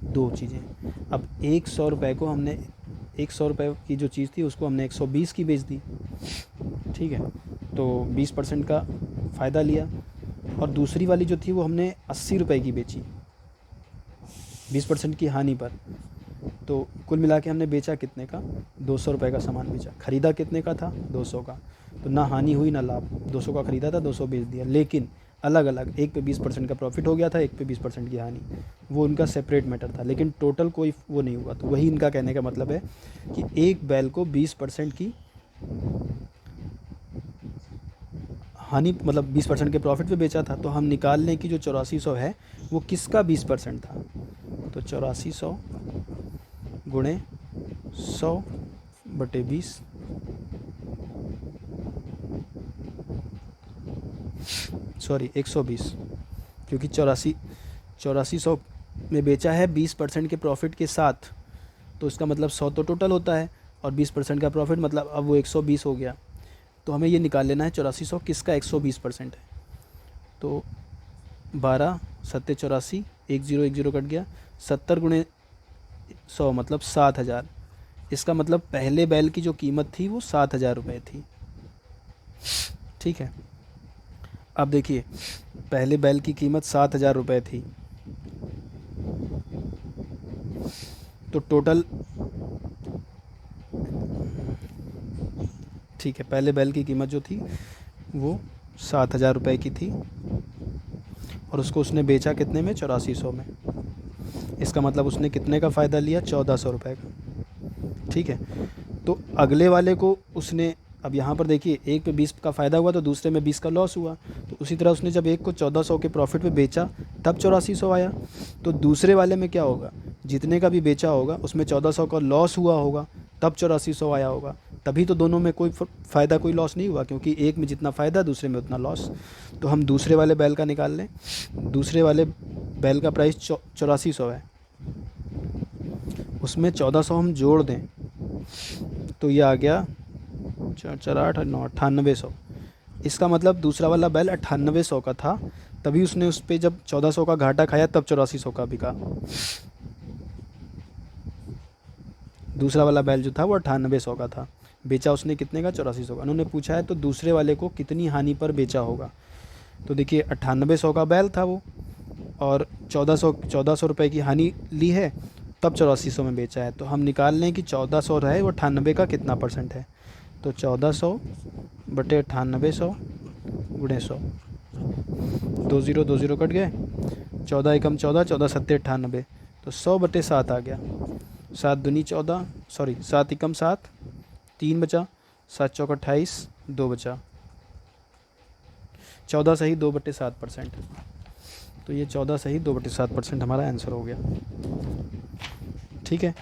दो चीज़ें, अब एक 100 रुपये को हमने, एक 100 रुपये की जो चीज़ थी उसको हमने 120 की बेच दी। ठीक है, तो 20% का फ़ायदा लिया। और दूसरी वाली जो थी वो हमने 80 रुपये की बेची 20% की हानि पर। तो कुल मिला के हमने बेचा कितने का, 200 रुपये का सामान बेचा। ख़रीदा कितने का था, 200 का। तो ना हानि हुई ना लाभ, 200 का ख़रीदा था, 200 बेच दिया। लेकिन अलग अलग, एक पे 20% का प्रॉफिट हो गया था, एक पे 20% की हानि, वो उनका सेपरेट मैटर था, लेकिन टोटल कोई वो नहीं हुआ। तो वही इनका कहने का मतलब है कि एक बैल को 20% की हानि, मतलब 20% के प्रॉफिट पे बेचा था। तो हम निकाल लें कि जो 8400 है वो किसका 20% था। तो 8400 गुणे 100/20, सॉरी 120, क्योंकि 8400 में बेचा है 20% के प्रॉफिट के साथ, तो इसका मतलब 100 तो टोटल होता है, और 20% का प्रॉफिट मतलब अब वो 120 हो गया। तो हमें ये निकाल लेना है 8400 किसका 120% है। तो 12 सत्ते 84, 10 कट गया, 70 गुणे 100 मतलब 7000। इसका मतलब पहले बैल की जो कीमत थी वो 7000 रुपये थी। ठीक है, अब देखिए पहले बैल की कीमत 7000 रुपये थी, तो टोटल, ठीक है, पहले बैल की कीमत जो थी वो 7000 रुपये की थी, और उसको उसने बेचा कितने में, 8400 में। इसका मतलब उसने कितने का फ़ायदा लिया, 1400 रुपये का। ठीक है, तो अगले वाले को उसने, अब यहाँ पर देखिए एक पे 20 का फ़ायदा हुआ तो दूसरे में 20 का लॉस हुआ। तो उसी तरह उसने जब एक को 1400 के प्रॉफिट पे बेचा तब 8400 आया। तो दूसरे वाले में क्या होगा, जितने का भी बेचा होगा उसमें 1400 का लॉस हुआ होगा तब 8400 आया होगा। तभी तो दोनों में कोई फ़ायदा कोई लॉस नहीं हुआ, क्योंकि एक में जितना फ़ायदा दूसरे में उतना लॉस। तो हम दूसरे वाले बैल का निकाल लें। दूसरे वाले बैल का प्राइस 8400 है, उसमें 1400 हम जोड़ दें तो ये आ गया 4 4 8 9 9800। इसका मतलब दूसरा वाला बैल 9800 का था, तभी उसने उस पर जब 1400 का घाटा खाया तब 8400 का बिका। दूसरा वाला बैल जो था वो 9800 का था, बेचा उसने कितने का, 8400 का। उन्होंने पूछा है तो दूसरे वाले को कितनी हानि पर बेचा होगा। तो देखिए 9800 का बैल था वो, और 1400 रुपये की हानि ली है, तब 8400 में बेचा है। तो हम निकाल लें कि 1400 रहे वो 98 का कितना परसेंट है। तो 1400/9800 गुणे 100, 20 कट गए, 14 एकम 14, 14 सत्ते 98, तो 100/7 आ गया। 7 दूनी 14, सॉरी 7 एकम 7, 3 बचा, 7 चौक 28, 2 बचा, 14 सही 2/7%। तो ये 14 सही 2/7% हमारा आंसर हो गया। ठीक है,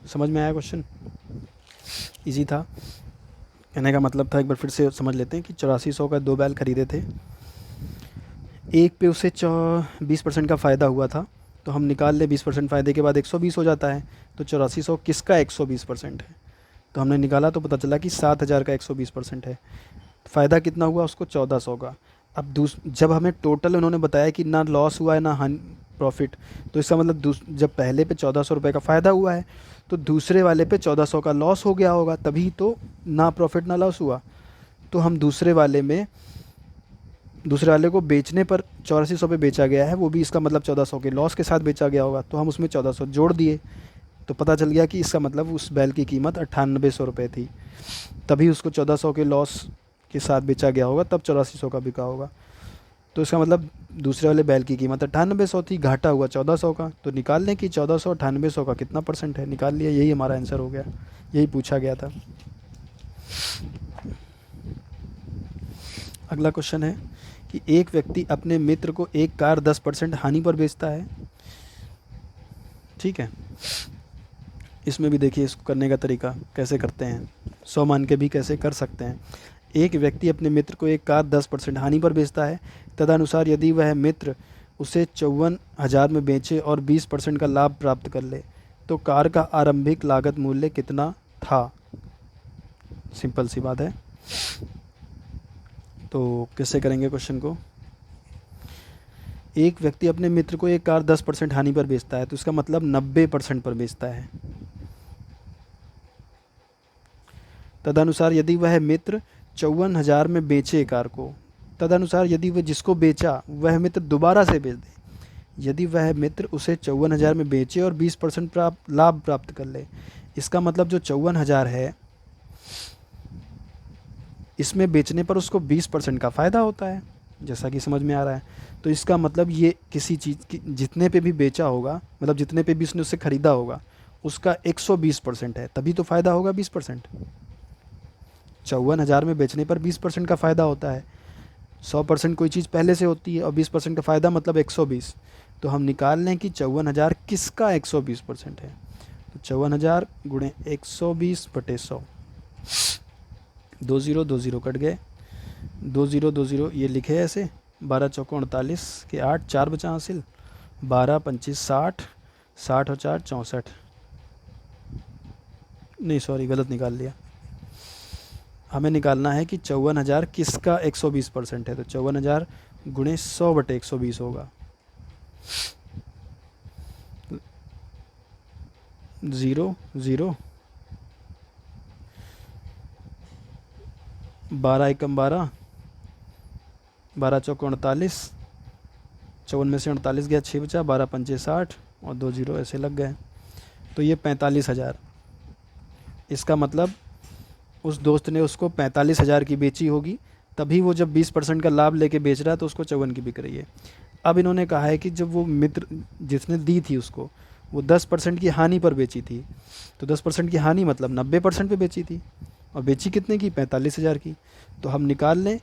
समझ में आया क्वेश्चन, इजी था। कहने का मतलब था, एक बार फिर से समझ लेते हैं कि 8400 का 2 बैल खरीदे थे, एक पे उसे 20% का फ़ायदा हुआ था। तो हम निकाल ले 20% फ़ायदे के बाद 120 हो जाता है। तो 8400 किसका 120% है। तो हमने निकाला तो पता चला कि 7000 का 120% है। फ़ायदा कितना हुआ उसको, 1400 का। अब जब हमें टोटल उन्होंने बताया कि ना लॉस हुआ है ना प्रॉफिट, तो इसका मतलब जब पहले पे 1400 रुपये का फ़ायदा हुआ है तो दूसरे वाले पे 1400 का लॉस हो गया होगा, तभी तो ना प्रॉफिट ना लॉस हुआ। तो हम दूसरे वाले को बेचने पर 8400 पे बेचा गया है, वो भी इसका मतलब 1400 के लॉस के साथ बेचा गया होगा। तो हम उसमें 1400 जोड़ दिए, तो पता चल गया कि इसका मतलब उस बैल की कीमत 9800 रुपये थी, तभी उसको 1400 के लॉस के साथ बेचा गया होगा, तब 8400 का बिका होगा। तो इसका मतलब दूसरे वाले बैल की कीमत 9800 थी, घाटा हुआ 1400 का। तो निकाल लें कि 1400 9800 का कितना परसेंट है, निकाल लिया, यही हमारा आंसर हो गया, यही पूछा गया था। अगला क्वेश्चन है कि एक व्यक्ति अपने मित्र को एक कार 10% हानि पर बेचता है। ठीक है, इसमें भी देखिए इसको करने का तरीका कैसे करते हैं, 100 मान के भी कैसे कर सकते हैं। एक व्यक्ति अपने मित्र को एक कार 10% हानि पर बेचता है, तदनुसार यदि वह मित्र उसे 54,000 में बेचे और 20% का लाभ प्राप्त कर ले तो कार का आरंभिक लागत मूल्य कितना था। सिंपल सी बात है। तो कैसे करेंगे क्वेश्चन को, एक व्यक्ति अपने मित्र को एक कार 10% हानि पर बेचता है, तो इसका मतलब 90% पर बेचता है। तदनुसार यदि वह मित्र 54,000 में बेचे कार को, तदनुसार यदि वह जिसको बेचा वह मित्र दोबारा से बेच दे, यदि वह मित्र उसे 54,000 में बेचे और 20% लाभ प्राप्त कर ले। इसका मतलब जो 54,000 है इसमें बेचने पर उसको 20% का फ़ायदा होता है, जैसा कि समझ में आ रहा है। तो इसका मतलब ये किसी चीज़ की जितने पे भी बेचा होगा, मतलब जितने पे भी उसने उससे ख़रीदा होगा उसका 120% है, तभी तो फ़ायदा होगा 20%। 54,000 में बेचने पर 20% का फ़ायदा होता है। 100% कोई चीज़ पहले से होती है और 20% का फ़ायदा मतलब 120। तो हम निकाल लें कि 54,000 किसका 120% है। तो 54,000 गुणे 120/100, 20 कट गए, 20 ये लिखे ऐसे, 12 चौको 48 के 8, 4 बचा हासिल, 12 25 60, 60 और 4 64, नहीं सॉरी गलत निकाल लिया। हमें निकालना है कि 54,000 किसका 120% है। तो 54,000 गुणे 100/120 होगा, 0 0, 12 एकम 12, 12 चौको 48, 54 में से 48 गया, 6 बचा, 12 पंचे 60 और 2 0 ऐसे लग गए। तो ये 45,000, इसका मतलब उस दोस्त ने उसको 45,000 की बेची होगी, तभी वो जब 20% का लाभ लेके बेच रहा है तो उसको 54 की बिक रही है। अब इन्होंने कहा है कि जब वो मित्र जिसने दी थी उसको वो 10% की हानि पर बेची थी, तो 10% की हानि मतलब 90% पे बेची थी, और बेची कितने की, 45,000 की। तो हम निकाल लें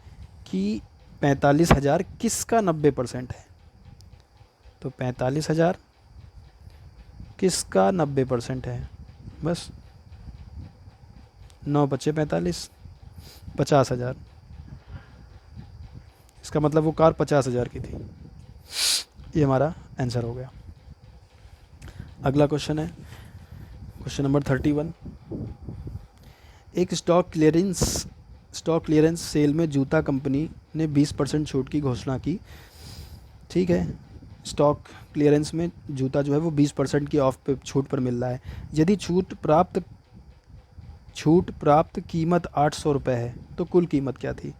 कि 45,000 किसका 90% है। तो 45,000 किसका 90% है, बस 9 बचे 45, 50,000। इसका मतलब वो कार 50,000 की थी। ये हमारा आंसर हो गया। अगला क्वेश्चन है क्वेश्चन नंबर 31। एक स्टॉक क्लियरेंस सेल में जूता कंपनी ने 20% छूट की घोषणा की। ठीक है, स्टॉक क्लियरेंस में जूता जो है वो 20% की ऑफ पे छूट पर मिल रहा है। यदि छूट प्राप्त कीमत 800 रुपये है तो कुल कीमत क्या थी।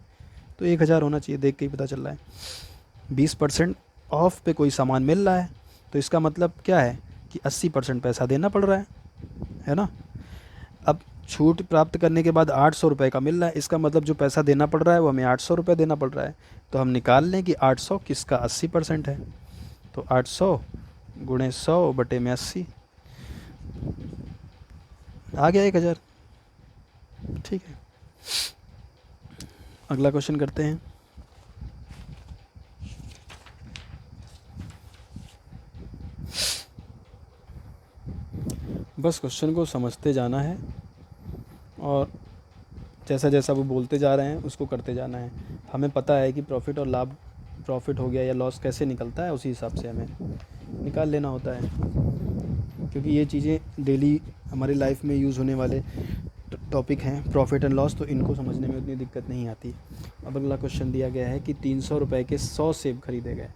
तो 1,000 होना चाहिए, देख के ही पता चल रहा है। 20% ऑफ पे कोई सामान मिल रहा है तो इसका मतलब क्या है कि 80% पैसा देना पड़ रहा है ना। अब छूट प्राप्त करने के बाद 800 रुपये का मिल रहा है, इसका मतलब जो पैसा देना पड़ रहा है वो हमें 800 रुपये देना पड़ रहा है। तो हम निकाल लें कि 800 किसका 80% है। तो 800 गुणे 100/80 आ गया 1,000। ठीक है, अगला क्वेश्चन करते हैं। बस क्वेश्चन को समझते जाना है और जैसा जैसा वो बोलते जा रहे हैं उसको करते जाना है। हमें पता है कि प्रॉफिट और लाभ, प्रॉफिट हो गया या लॉस कैसे निकलता है, उसी हिसाब से हमें निकाल लेना होता है, क्योंकि ये चीज़ें डेली हमारी लाइफ में यूज़ होने वाले टॉपिक हैं, प्रॉफिट एंड लॉस, तो इनको समझने में उतनी दिक्कत नहीं आती। अब अगला क्वेश्चन दिया गया है कि 300 रुपये के 100 सेब खरीदे गए,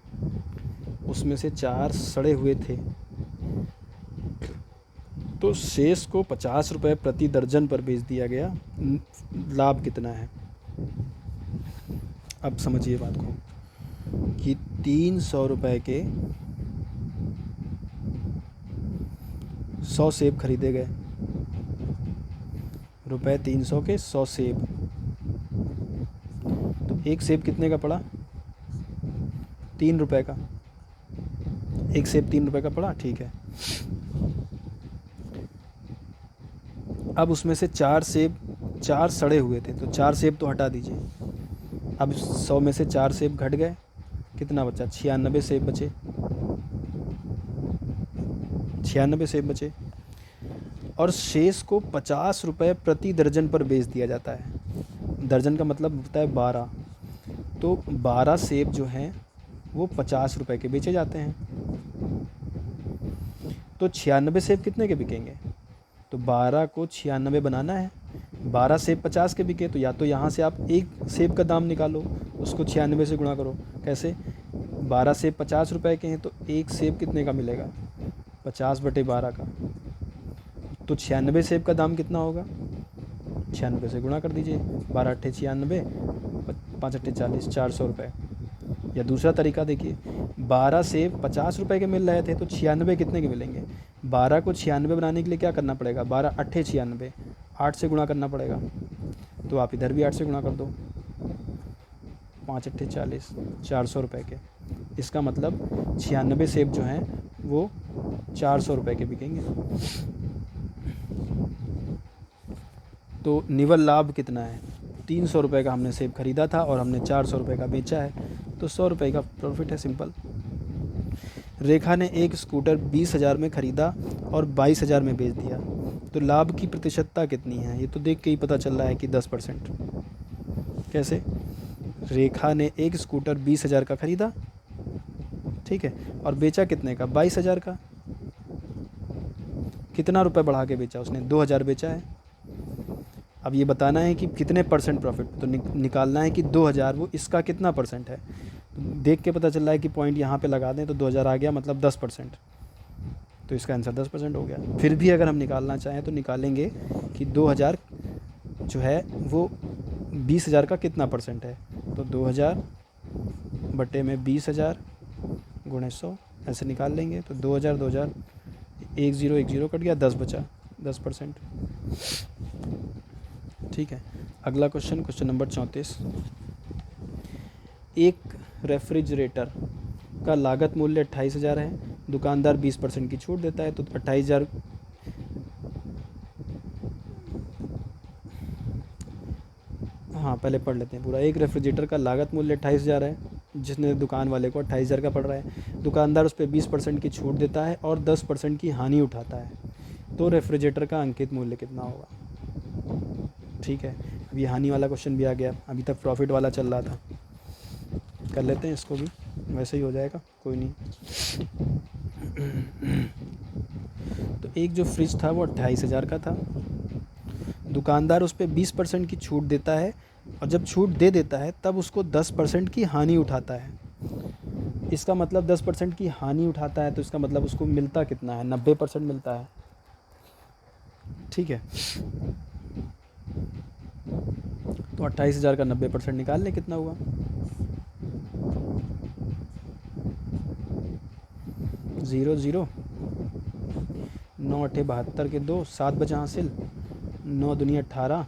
उसमें से 4 सड़े हुए थे, तो शेष को 50 रुपये प्रति दर्जन पर बेच दिया गया, लाभ कितना है। अब समझिए बात को कि 300 रुपये के 100 सेब खरीदे गए, रुपये 300 के 100 सेब, तो एक सेब कितने का पड़ा, 3 रुपये का। एक सेब 3 रुपये का पड़ा, ठीक है। अब उसमें से 4 सड़े हुए थे, तो 4 सेब तो हटा दीजिए। अब 100 में से 4 सेब घट गए, कितना बचा, 96 सेब बचे, 96 सेब बचे, और शेष को 50 रुपये प्रति दर्जन पर बेच दिया जाता है। दर्जन का मतलब होता है 12, तो 12 सेब जो हैं वो 50 रुपये के बेचे जाते हैं। तो 96 सेब कितने के बिकेंगे, तो 12 को 96 बनाना है। 12 सेब 50 के बिके, तो या तो यहाँ से आप एक सेब का दाम निकालो, उसको 96 से गुणा करो। कैसे, 12 सेब 50 रुपये के हैं, तो एक सेब कितने का मिलेगा, 50/12 का। तो 96 सेब का दाम कितना होगा, 96 से गुणा कर दीजिए, 12 × 8 = 96, 5 अट्ठे 40, 400 रुपये। या दूसरा तरीका देखिए, 12 सेब 50 रुपये के मिल रहे थे तो 96 कितने के मिलेंगे? 12 को 96 बनाने के लिए क्या करना पड़ेगा? 12 अट्ठे 96, 8 से गुणा करना पड़ेगा। तो आप इधर भी 8 से गुणा कर दो, 5 अट्ठे 40, 400 रुपये के। इसका मतलब 96 सेब जो हैं वो 400 रुपये के बिकेंगे। तो निवल लाभ कितना है? 300 रुपये का हमने सेब खरीदा था और हमने 400 रुपये का बेचा है, तो 100 रुपये का प्रॉफिट है, सिंपल। रेखा ने एक स्कूटर 20,000 में ख़रीदा और 22,000 में बेच दिया, तो लाभ की प्रतिशतता कितनी है? ये तो देख के ही पता चल रहा है कि 10%। कैसे? रेखा ने एक स्कूटर 20,000 का ख़रीदा, ठीक है, और बेचा कितने का? 22,000 का। कितना रुपए बढ़ा के बेचा उसने? 2,000 बेचा है। अब ये बताना है कि कितने परसेंट प्रॉफिट, तो निकालना है कि 2,000 वो इसका कितना परसेंट है। तो देख के पता चल रहा है कि पॉइंट यहाँ पे लगा दें तो 2,000 आ गया, मतलब 10%। तो इसका आंसर 10% हो गया। फिर भी अगर हम निकालना चाहें तो निकालेंगे कि 2,000 जो है वो 20,000 का कितना परसेंट है। तो 2,000 बटे में 20,000 गुणे 100 ऐसे निकाल लेंगे। तो 2,000 2,000 1 0 कट गया, 10 बचा, 10%। ठीक है। अगला क्वेश्चन, क्वेश्चन नंबर 34। एक रेफ्रिजरेटर का लागत मूल्य 28,000 है, दुकानदार 20% की छूट देता है, तो 28,000 हाँ पहले पढ़ लेते हैं पूरा। एक रेफ्रिजरेटर का लागत मूल्य 28,000 है, जिसने दुकान वाले को 28,000 का पड़ रहा है। दुकानदार उस पर 20% की छूट देता है और 10% की हानि उठाता है, तो रेफ्रिजरेटर का अंकित मूल्य कितना होगा? ठीक है, अब ये हानि वाला क्वेश्चन भी आ गया। अभी तक प्रॉफिट वाला चल रहा था, कर लेते हैं इसको भी, वैसे ही हो जाएगा, कोई नहीं। तो एक जो फ्रिज था वो 28,000 का था, दुकानदार उस पर 20% की छूट देता है, और जब छूट दे देता है तब उसको 10% की हानि उठाता है। इसका मतलब 10% की हानि उठाता है, तो इसका मतलब उसको मिलता कितना है? 90% मिलता है। ठीक है, तो 28,000 का 90% निकाल लें, कितना हुआ? 0 0, 9 अट्ठे 72 के 2, 7 बचा हासिल, 9 दूनी 18,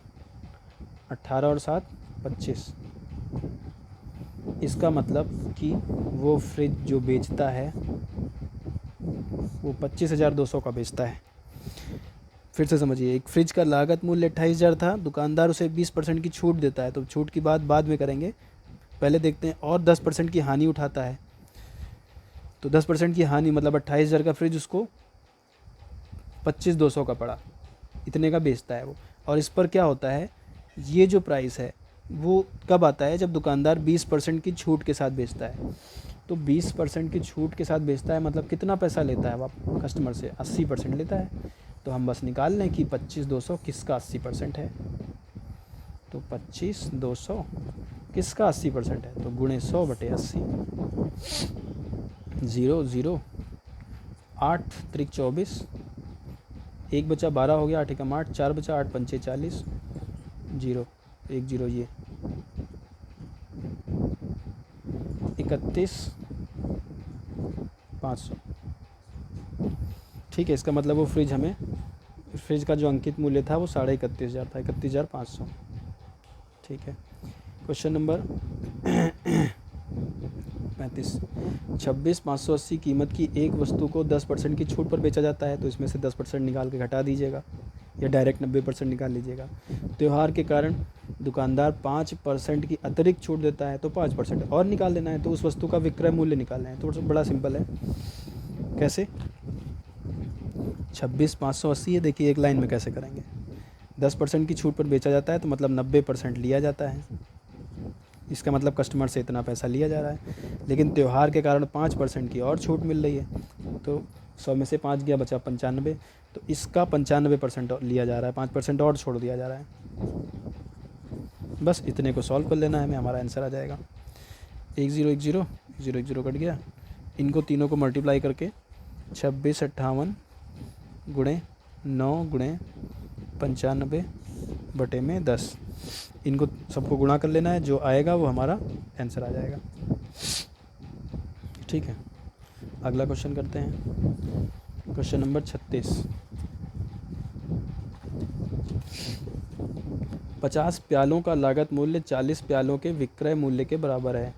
18 और 7 25। इसका मतलब कि वो फ्रिज जो बेचता है वो 25,200 का बेचता है। फिर से समझिए, एक फ्रिज का लागत मूल्य 28,000 था, दुकानदार उसे 20% की छूट देता है, तो छूट की बात बाद में करेंगे, पहले देखते हैं। और 10% की हानि उठाता है, तो 10% की हानि मतलब 28,000 का फ्रिज उसको 25,200 का पड़ा, इतने का बेचता है वो। और इस पर क्या होता है, ये जो प्राइस है वो कब आता है? जब दुकानदार 20% की छूट के साथ बेचता है। तो 20% की छूट के साथ बेचता है मतलब कितना पैसा लेता है वो कस्टमर से? 80% लेता है। तो हम बस निकाल लें कि 25,200 किसका 80% है। तो 25,200 किसका 80% है? तो गुणे 100 बटे 80। 0 0, 8 त्रिक 24, 1 बचा 12 हो गया, 8 एकम 8, 4 बचा 8 पंचे 40, 0 1 0, ये 31,500। ठीक है, इसका मतलब वो फ्रिज का जो अंकित मूल्य था वो 31,500 था, 31,500। ठीक है। Question number 35। 26,580 कीमत की एक वस्तु को 10% की छूट पर बेचा जाता है, तो इसमें से 10% निकाल के घटा दीजिएगा, या डायरेक्ट 90% निकाल लीजिएगा। त्यौहार के कारण दुकानदार 5% की अतिरिक्त छूट देता है, तो 5% और निकाल लेना है, तो उस वस्तु का विक्रय मूल्य निकालना है। तो बड़ा सिंपल है। कैसे? 26,580 है, देखिए एक लाइन में कैसे करेंगे। 10% की छूट पर बेचा जाता है, तो मतलब 90% लिया जाता है, इसका मतलब कस्टमर से इतना पैसा लिया जा रहा है। लेकिन त्यौहार के कारण 5% की और छूट मिल रही है, तो 100 में से 5 गया, बचा 95, तो इसका 95% लिया जा रहा है, 5% और छोड़ दिया जा रहा है। बस इतने को सॉल्व कर लेना है, हमें हमारा आंसर आ जाएगा। 1 0 1 0 0 1 0 कट गया, इनको तीनों को मल्टीप्लाई करके 2658 गुणे 9 गुणे 95 बटे में 10, इनको सबको गुणा कर लेना है, जो आएगा वो हमारा आंसर आ जाएगा। ठीक है, अगला क्वेश्चन करते हैं। Question number 36। 50 प्यालों का लागत मूल्य 40 प्यालों के विक्रय मूल्य के बराबर है।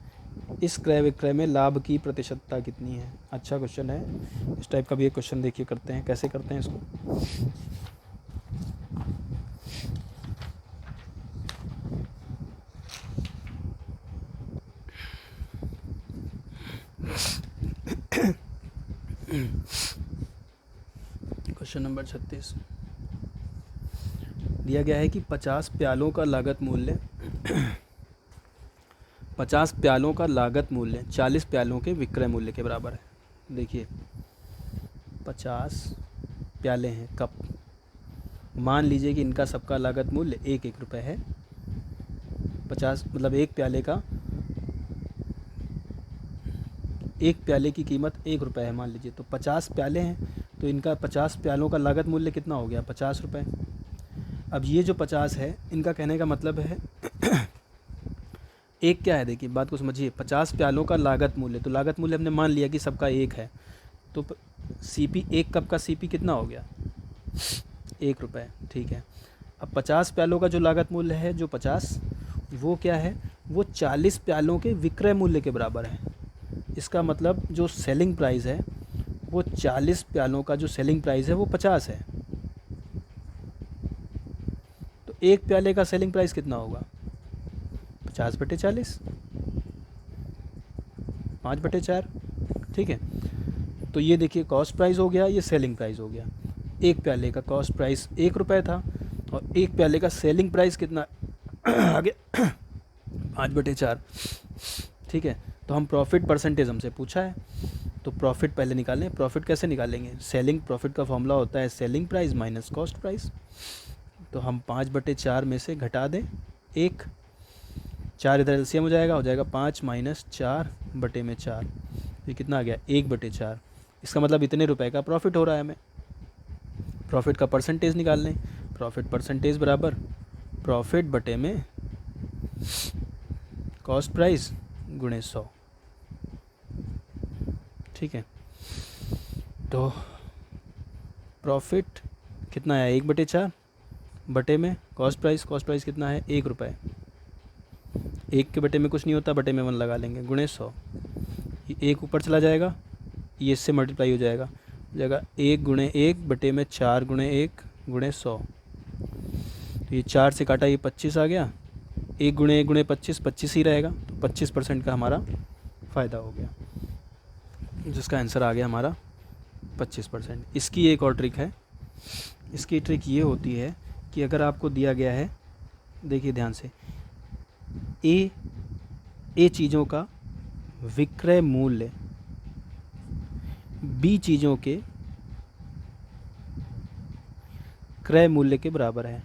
इस क्रय विक्रय में लाभ की प्रतिशतता कितनी है? अच्छा क्वेश्चन है। इस टाइप का भी एक क्वेश्चन देखिए करते हैं, कैसे करते हैं इसको। क्वेश्चन नंबर 36 दिया गया है कि 50 प्यालों का लागत मूल्य 50 प्यालों का लागत मूल्य 40 प्यालों के विक्रय मूल्य के बराबर है। देखिए 50 प्याले हैं, कप। मान लीजिए कि इनका सबका लागत मूल्य 1 रुपये है। 50 मतलब एक प्याले की कीमत 1 रुपये है मान लीजिए। तो 50 प्याले हैं तो इनका 50 प्यालों का लागत मूल्य कितना हो गया? 50 रुपये। अब ये जो 50 है, इनका कहने का मतलब है एक क्या है, देखिए बात को समझिए। 50 प्यालों का लागत मूल्य, तो लागत मूल्य हमने मान लिया कि सबका 1 है, तो सीपी, एक कप का सीपी कितना हो गया? 1 रुपये। ठीक है, अब 50 प्यालों का जो लागत मूल्य है, जो 50, वो क्या है? वो 40 प्यालों के विक्रय मूल्य के बराबर है। इसका मतलब जो सेलिंग प्राइस है, वो 40 प्यालों का जो सेलिंग प्राइस है वो 50 है। तो एक प्याले का सेलिंग प्राइस कितना होगा? 50/40, 5/4। ठीक है, तो ये देखिए कॉस्ट प्राइस हो गया, ये सेलिंग प्राइस हो गया। एक प्याले का कॉस्ट प्राइस 1 रुपये था और एक प्याले का सेलिंग प्राइस कितना आ गया? 5/4। ठीक है, तो हम प्रॉफिट परसेंटेज हमसे पूछा है, तो प्रॉफिट पहले निकालें। प्रॉफिट कैसे निकालेंगे? सेलिंग प्रॉफिट का फॉर्मूला होता है selling price minus cost price. तो हम 5/4 में से घटा दें 1, 4 इधर एलसीएम हो जाएगा 5 - 4/4। ये कितना आ गया? 1/4। इसका मतलब इतने रुपए का प्रॉफिट हो रहा है हमें। प्रॉफिट का परसेंटेज निकाल लें। प्रॉफिट परसेंटेज बराबर प्रॉफिट बटे में कॉस्ट प्राइस गुणे 100। ठीक है, तो प्रॉफिट कितना है? 1/4 बटे में कॉस्ट प्राइस कितना है? 1 रुपये। 1 के बटे में कुछ नहीं होता, बटे में 1 लगा लेंगे, गुणे 100। ये 1 ऊपर चला जाएगा, ये इससे मल्टीप्लाई हो जाएगा 1 गुणे 1 बटे में 4 गुणे 1 गुणे 100। तो ये 4 से काटा, ये 25 आ गया। 1 गुणे 1 गुणे 25, 25 ही रहेगा। तो 25% का हमारा फ़ायदा हो गया, जिसका आंसर आ गया हमारा 25%। इसकी एक और ट्रिक है। इसकी ट्रिक ये होती है कि अगर आपको दिया गया है, देखिए ध्यान से, ए चीज़ों का विक्रय मूल्य बी चीज़ों के क्रय मूल्य के बराबर है।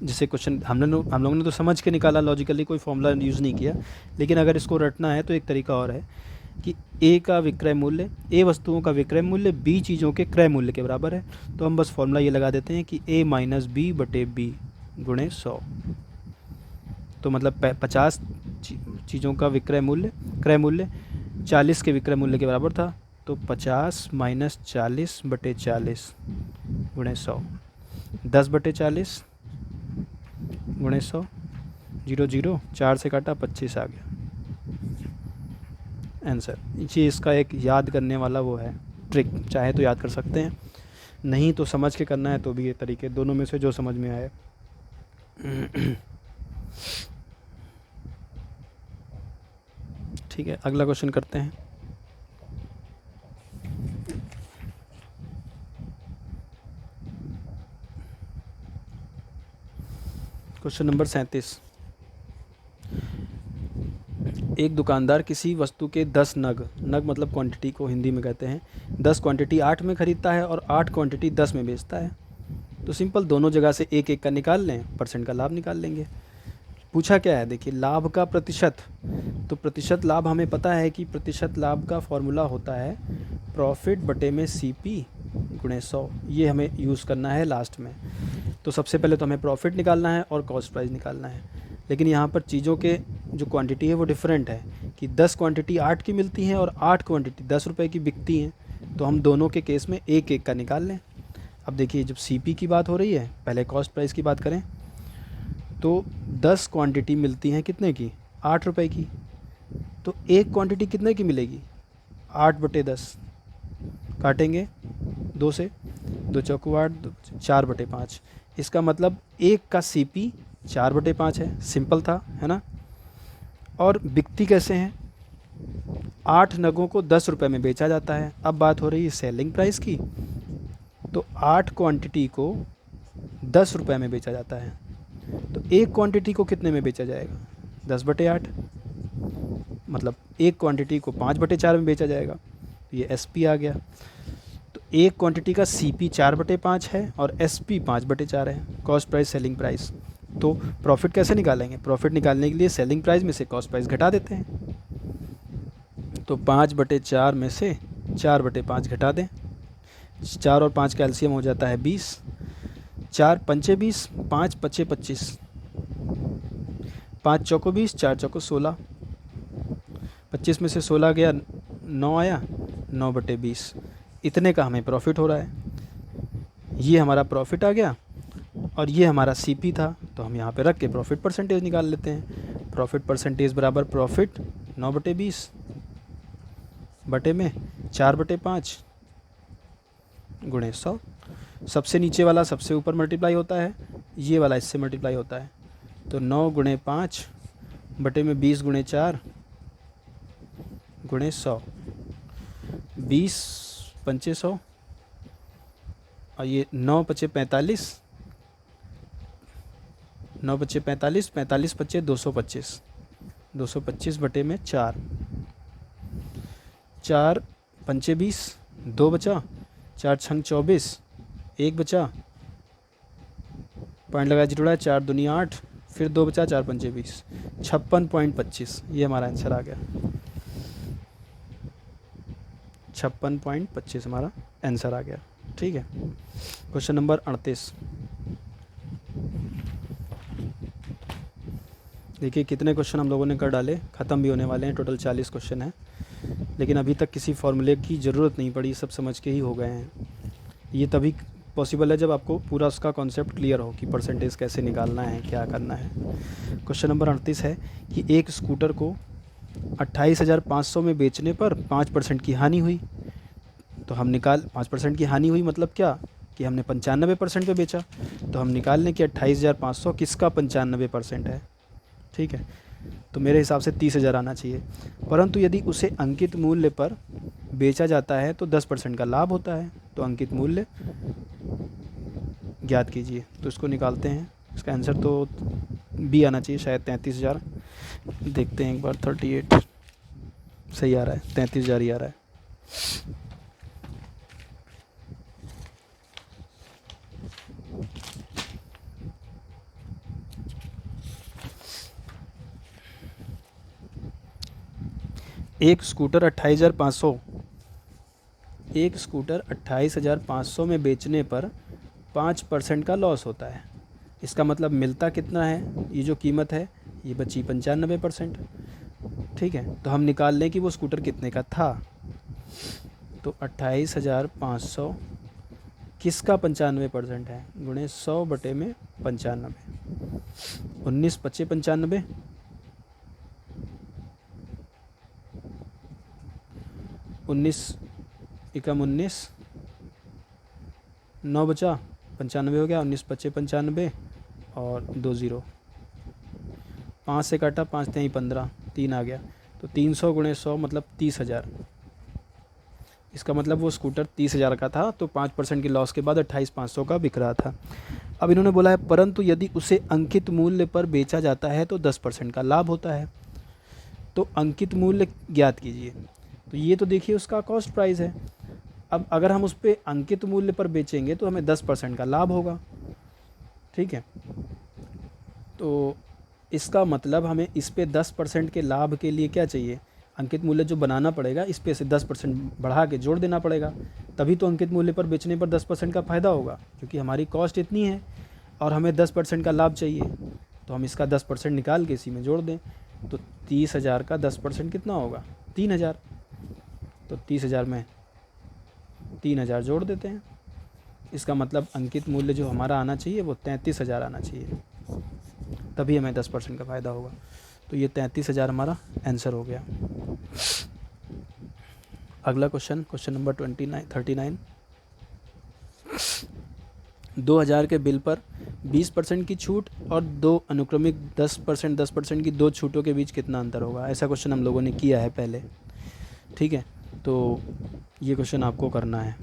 जैसे क्वेश्चन हम लोगों ने तो समझ के निकाला, लॉजिकली कोई फॉर्मूला यूज़ नहीं किया। लेकिन अगर इसको रटना है तो एक तरीका और है कि ए का विक्रय मूल्य, ए वस्तुओं का विक्रय मूल्य बी चीज़ों के क्रय मूल्य के बराबर है। तो हम बस फॉर्मूला ये लगा देते हैं कि ए माइनस बी बटे बी गुणे 100। तो मतलब 50 चीज़ों का विक्रय मूल्य, क्रय मूल्य 40 के विक्रय मूल्य के बराबर था। तो 50 - 40/40 गुणे 100, 10/40 गुणे 100, 0 0, 4 से काटा 25 आ गया आंसर। ये इसका एक याद करने वाला वो है ट्रिक, चाहे तो याद कर सकते हैं, नहीं तो समझ के करना है तो भी ये तरीके, दोनों में से जो समझ में आए। ठीक है, अगला क्वेश्चन करते हैं। Question number 37। एक दुकानदार किसी वस्तु के 10 नग मतलब क्वांटिटी को हिंदी में कहते हैं, 10 क्वांटिटी 8 में ख़रीदता है और 8 क्वांटिटी 10 में बेचता है। तो सिंपल दोनों जगह से 1 का निकाल लें, परसेंट का लाभ निकाल लेंगे। पूछा क्या है, देखिए लाभ का प्रतिशत। तो प्रतिशत लाभ हमें पता है कि प्रतिशत लाभ का फॉर्मूला होता है प्रॉफिट बटे में सीपी गुणे 100, ये हमें यूज़ करना है लास्ट में। तो सबसे पहले तो हमें प्रॉफिट निकालना है और कॉस्ट प्राइस निकालना है, लेकिन यहाँ पर चीज़ों के जो क्वांटिटी है वो डिफरेंट है कि 10 क्वांटिटी 8 की मिलती हैं और 8 क्वांटिटी 10 रुपये की बिकती हैं, तो हम दोनों के केस में एक एक का निकाल लें। अब देखिए जब सीपी की बात हो रही है, पहले कॉस्ट प्राइस की बात करें, तो 10 क्वांटिटी मिलती हैं कितने की, 8 रुपये की, तो एक क्वांटिटी कितने की मिलेगी, 8/10, काटेंगे 2 से, 2 चौको 8, 4/5, इसका मतलब एक का सीपी 4/5 है। सिंपल था, है ना। और बिकती कैसे हैं, 8 नगों को 10 रुपये में बेचा जाता है। अब बात हो रही है सेलिंग प्राइस की, तो 8 क्वांटिटी को 10 रुपये में बेचा जाता है, तो एक क्वांटिटी को कितने में बेचा जाएगा, 10/8, मतलब एक क्वांटिटी को 5/4 में बेचा जाएगा, तो ये एसपी आ गया। तो एक क्वांटिटी का सीपी 4/5 है और एसपी 5/4 है, कॉस्ट प्राइस सेलिंग प्राइस। तो प्रॉफिट कैसे निकालेंगे, प्रॉफिट निकालने के लिए सेलिंग प्राइस में से कॉस्ट प्राइस घटा देते हैं, तो 5/4 में से 4/5 घटा दें, 4 और 5 का एलसीएम हो जाता है 20, 4 पंचे 20, 5 पचे 25, 5 चौको 20, 4 चौको 16, 25 में से 16 गया, 9 आया, 9/20, इतने का हमें प्रॉफिट हो रहा है। ये हमारा प्रॉफिट आ गया और ये हमारा सीपी था, तो हम यहाँ पे रख के प्रॉफिट परसेंटेज निकाल लेते हैं। प्रॉफिट परसेंटेज बराबर प्रॉफिट 9/20 बटे में 4/5 गुणे 100। सबसे नीचे वाला सबसे ऊपर मल्टीप्लाई होता है, ये वाला इससे मल्टीप्लाई होता है, तो 9 गुणे 5 बटे में 20 गुणे 4 गुणे 100, 20 पंचे 100 और ये 9 पचे 45, 9 पचे 45, 45 पचे 225, 225 बटे में 4, 4 पंचे 20, 2 बचा, 4 छंग 24, 1 बचा, पॉइंट लगा जुड़ा है, 4 दुनिया 8, फिर 2 बचा, 4 पंचे 20, 56.25, ये हमारा आंसर आ गया। 56.25 हमारा आंसर आ गया। ठीक है, क्वेश्चन नंबर 38। देखिए कितने क्वेश्चन हम लोगों ने कर डाले, ख़त्म भी होने वाले हैं, टोटल 40 क्वेश्चन हैं, लेकिन अभी तक किसी फॉर्मूले की ज़रूरत नहीं पड़ी, सब समझ के ही हो गए हैं। ये तभी पॉसिबल है जब आपको पूरा उसका कॉन्सेप्ट क्लियर हो कि परसेंटेज कैसे निकालना है, क्या करना है। क्वेश्चन नंबर 38 है कि एक स्कूटर को 28,500 में बेचने पर 5% की हानि हुई, तो हम निकाल 5% की हानि हुई मतलब क्या कि हमने 95% पे बेचा, तो हम निकाल लें कि 28,500 किसका 95% है। ठीक है, तो मेरे हिसाब से 30,000 आना चाहिए, परंतु यदि उसे अंकित मूल्य पर बेचा जाता है तो 10% का लाभ होता है, तो अंकित मूल्य ज्ञात कीजिए। तो इसको निकालते हैं, इसका आंसर तो बी आना चाहिए, शायद 33,000। देखते हैं एक बार, 38 सही आ रहा है, 33,000 ही आ रहा है। एक स्कूटर 28,500 में बेचने पर 5% का लॉस होता है। इसका मतलब मिलता कितना है, ये जो कीमत है ये बची 95%। ठीक है, तो हम निकाल लें कि वो स्कूटर कितने का था, तो 28,500 किसका 95% है, गुणे 100 बटे में 95, 19 पचे 95, 19 एकम 19, 9 बचा, 95 हो गया, 19 पचे 95 और 2 0, 5 से काटा, 5 3 15, 3 आ गया, तो 300 गुणे 100 मतलब 30,000। इसका मतलब वो स्कूटर 30,000 का था, तो 5% की लॉस के बाद 28,500 का बिक रहा था। अब इन्होंने बोला है परंतु यदि उसे अंकित मूल्य पर बेचा जाता है तो 10% का लाभ होता है, तो अंकित मूल्य ज्ञात कीजिए। तो ये तो देखिए उसका कॉस्ट प्राइस है। अब अगर हम उस पर अंकित मूल्य पर बेचेंगे तो हमें 10% का लाभ होगा। ठीक है, तो इसका मतलब हमें इस पे 10% के लाभ के लिए क्या चाहिए, अंकित मूल्य जो बनाना पड़ेगा इस पे से 10% बढ़ा के जोड़ देना पड़ेगा, तभी तो अंकित मूल्य पर बेचने पर 10% का फ़ायदा होगा, क्योंकि हमारी कॉस्ट इतनी है और हमें 10% का लाभ चाहिए। तो हम इसका 10% निकाल के इसी में जोड़ दें, तो 30,000 का 10% कितना होगा? 3,000। तो 30,000 में 3,000 जोड़ देते हैं। इसका मतलब अंकित मूल्य जो हमारा आना चाहिए वो 33,000 आना चाहिए, तभी हमें 10% का फ़ायदा होगा। तो ये 33,000 हमारा आंसर हो गया। अगला क्वेश्चन, क्वेश्चन नंबर 39। 2000 के बिल पर 20% की छूट और दो अनुक्रमिक 10% की दो छूटों के बीच कितना अंतर होगा? ऐसा क्वेश्चन हम लोगों ने किया है पहले, ठीक है। तो ये क्वेश्चन आपको करना है।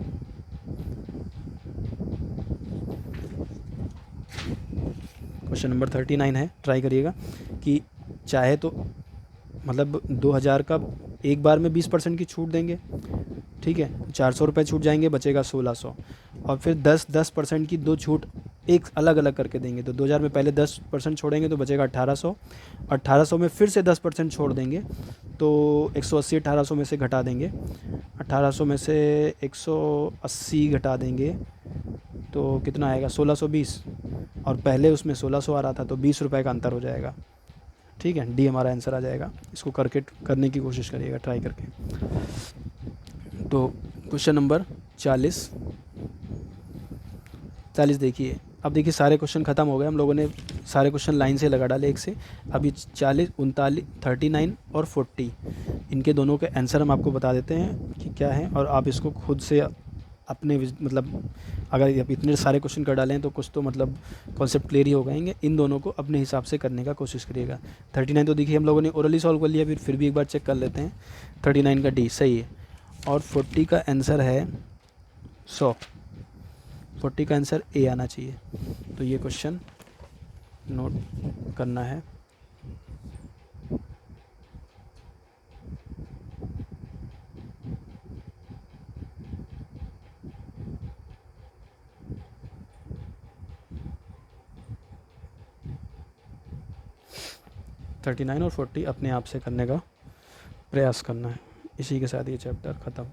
क्वेश्चन नंबर 39 है, ट्राई करिएगा कि चाहे तो मतलब 2000 का एक बार में 20% की छूट देंगे, ठीक है, 400 रुपये छूट जाएंगे, बचेगा 1600, और फिर 10% की दो छूट एक अलग अलग करके देंगे। तो 2000 में पहले 10% छोड़ेंगे तो बचेगा 1800, 1800 में फिर से 10% छोड़ देंगे तो 180 1800 में से घटा देंगे, 1800 में से 180 घटा देंगे तो कितना आएगा? 1620, और पहले उसमें 1600 आ रहा था तो 20 रुपये का अंतर हो जाएगा, ठीक है। डी हमारा आंसर आ जाएगा। इसको करने की कोशिश करिएगा, ट्राई करके। तो क्वेश्चन नंबर 40 देखिए। अब देखिए सारे क्वेश्चन ख़त्म हो गए, हम लोगों ने सारे क्वेश्चन लाइन से लगा डाले एक से। अभी 40, 39, 39 और 40 इनके दोनों के आंसर हम आपको बता देते हैं कि क्या है, और आप इसको खुद से अपने मतलब अगर आप इतने सारे क्वेश्चन कर डालें तो कुछ तो मतलब कॉन्सेप्ट क्लियर ही हो गएंगे। इन दोनों को अपने हिसाब से करने का कोशिश करिएगा। 39 तो देखिए हम लोगों ने ओरली सॉल्व कर लिया, फिर भी एक बार चेक कर लेते हैं। 39 का डी सही है, और 40 का आंसर है 100। 40 का आंसर ए आना चाहिए। तो ये क्वेश्चन नोट करना है। थर्टी 39 और 40 अपने आप से करने का प्रयास करना है। इसी के साथ ये चैप्टर ख़त्म।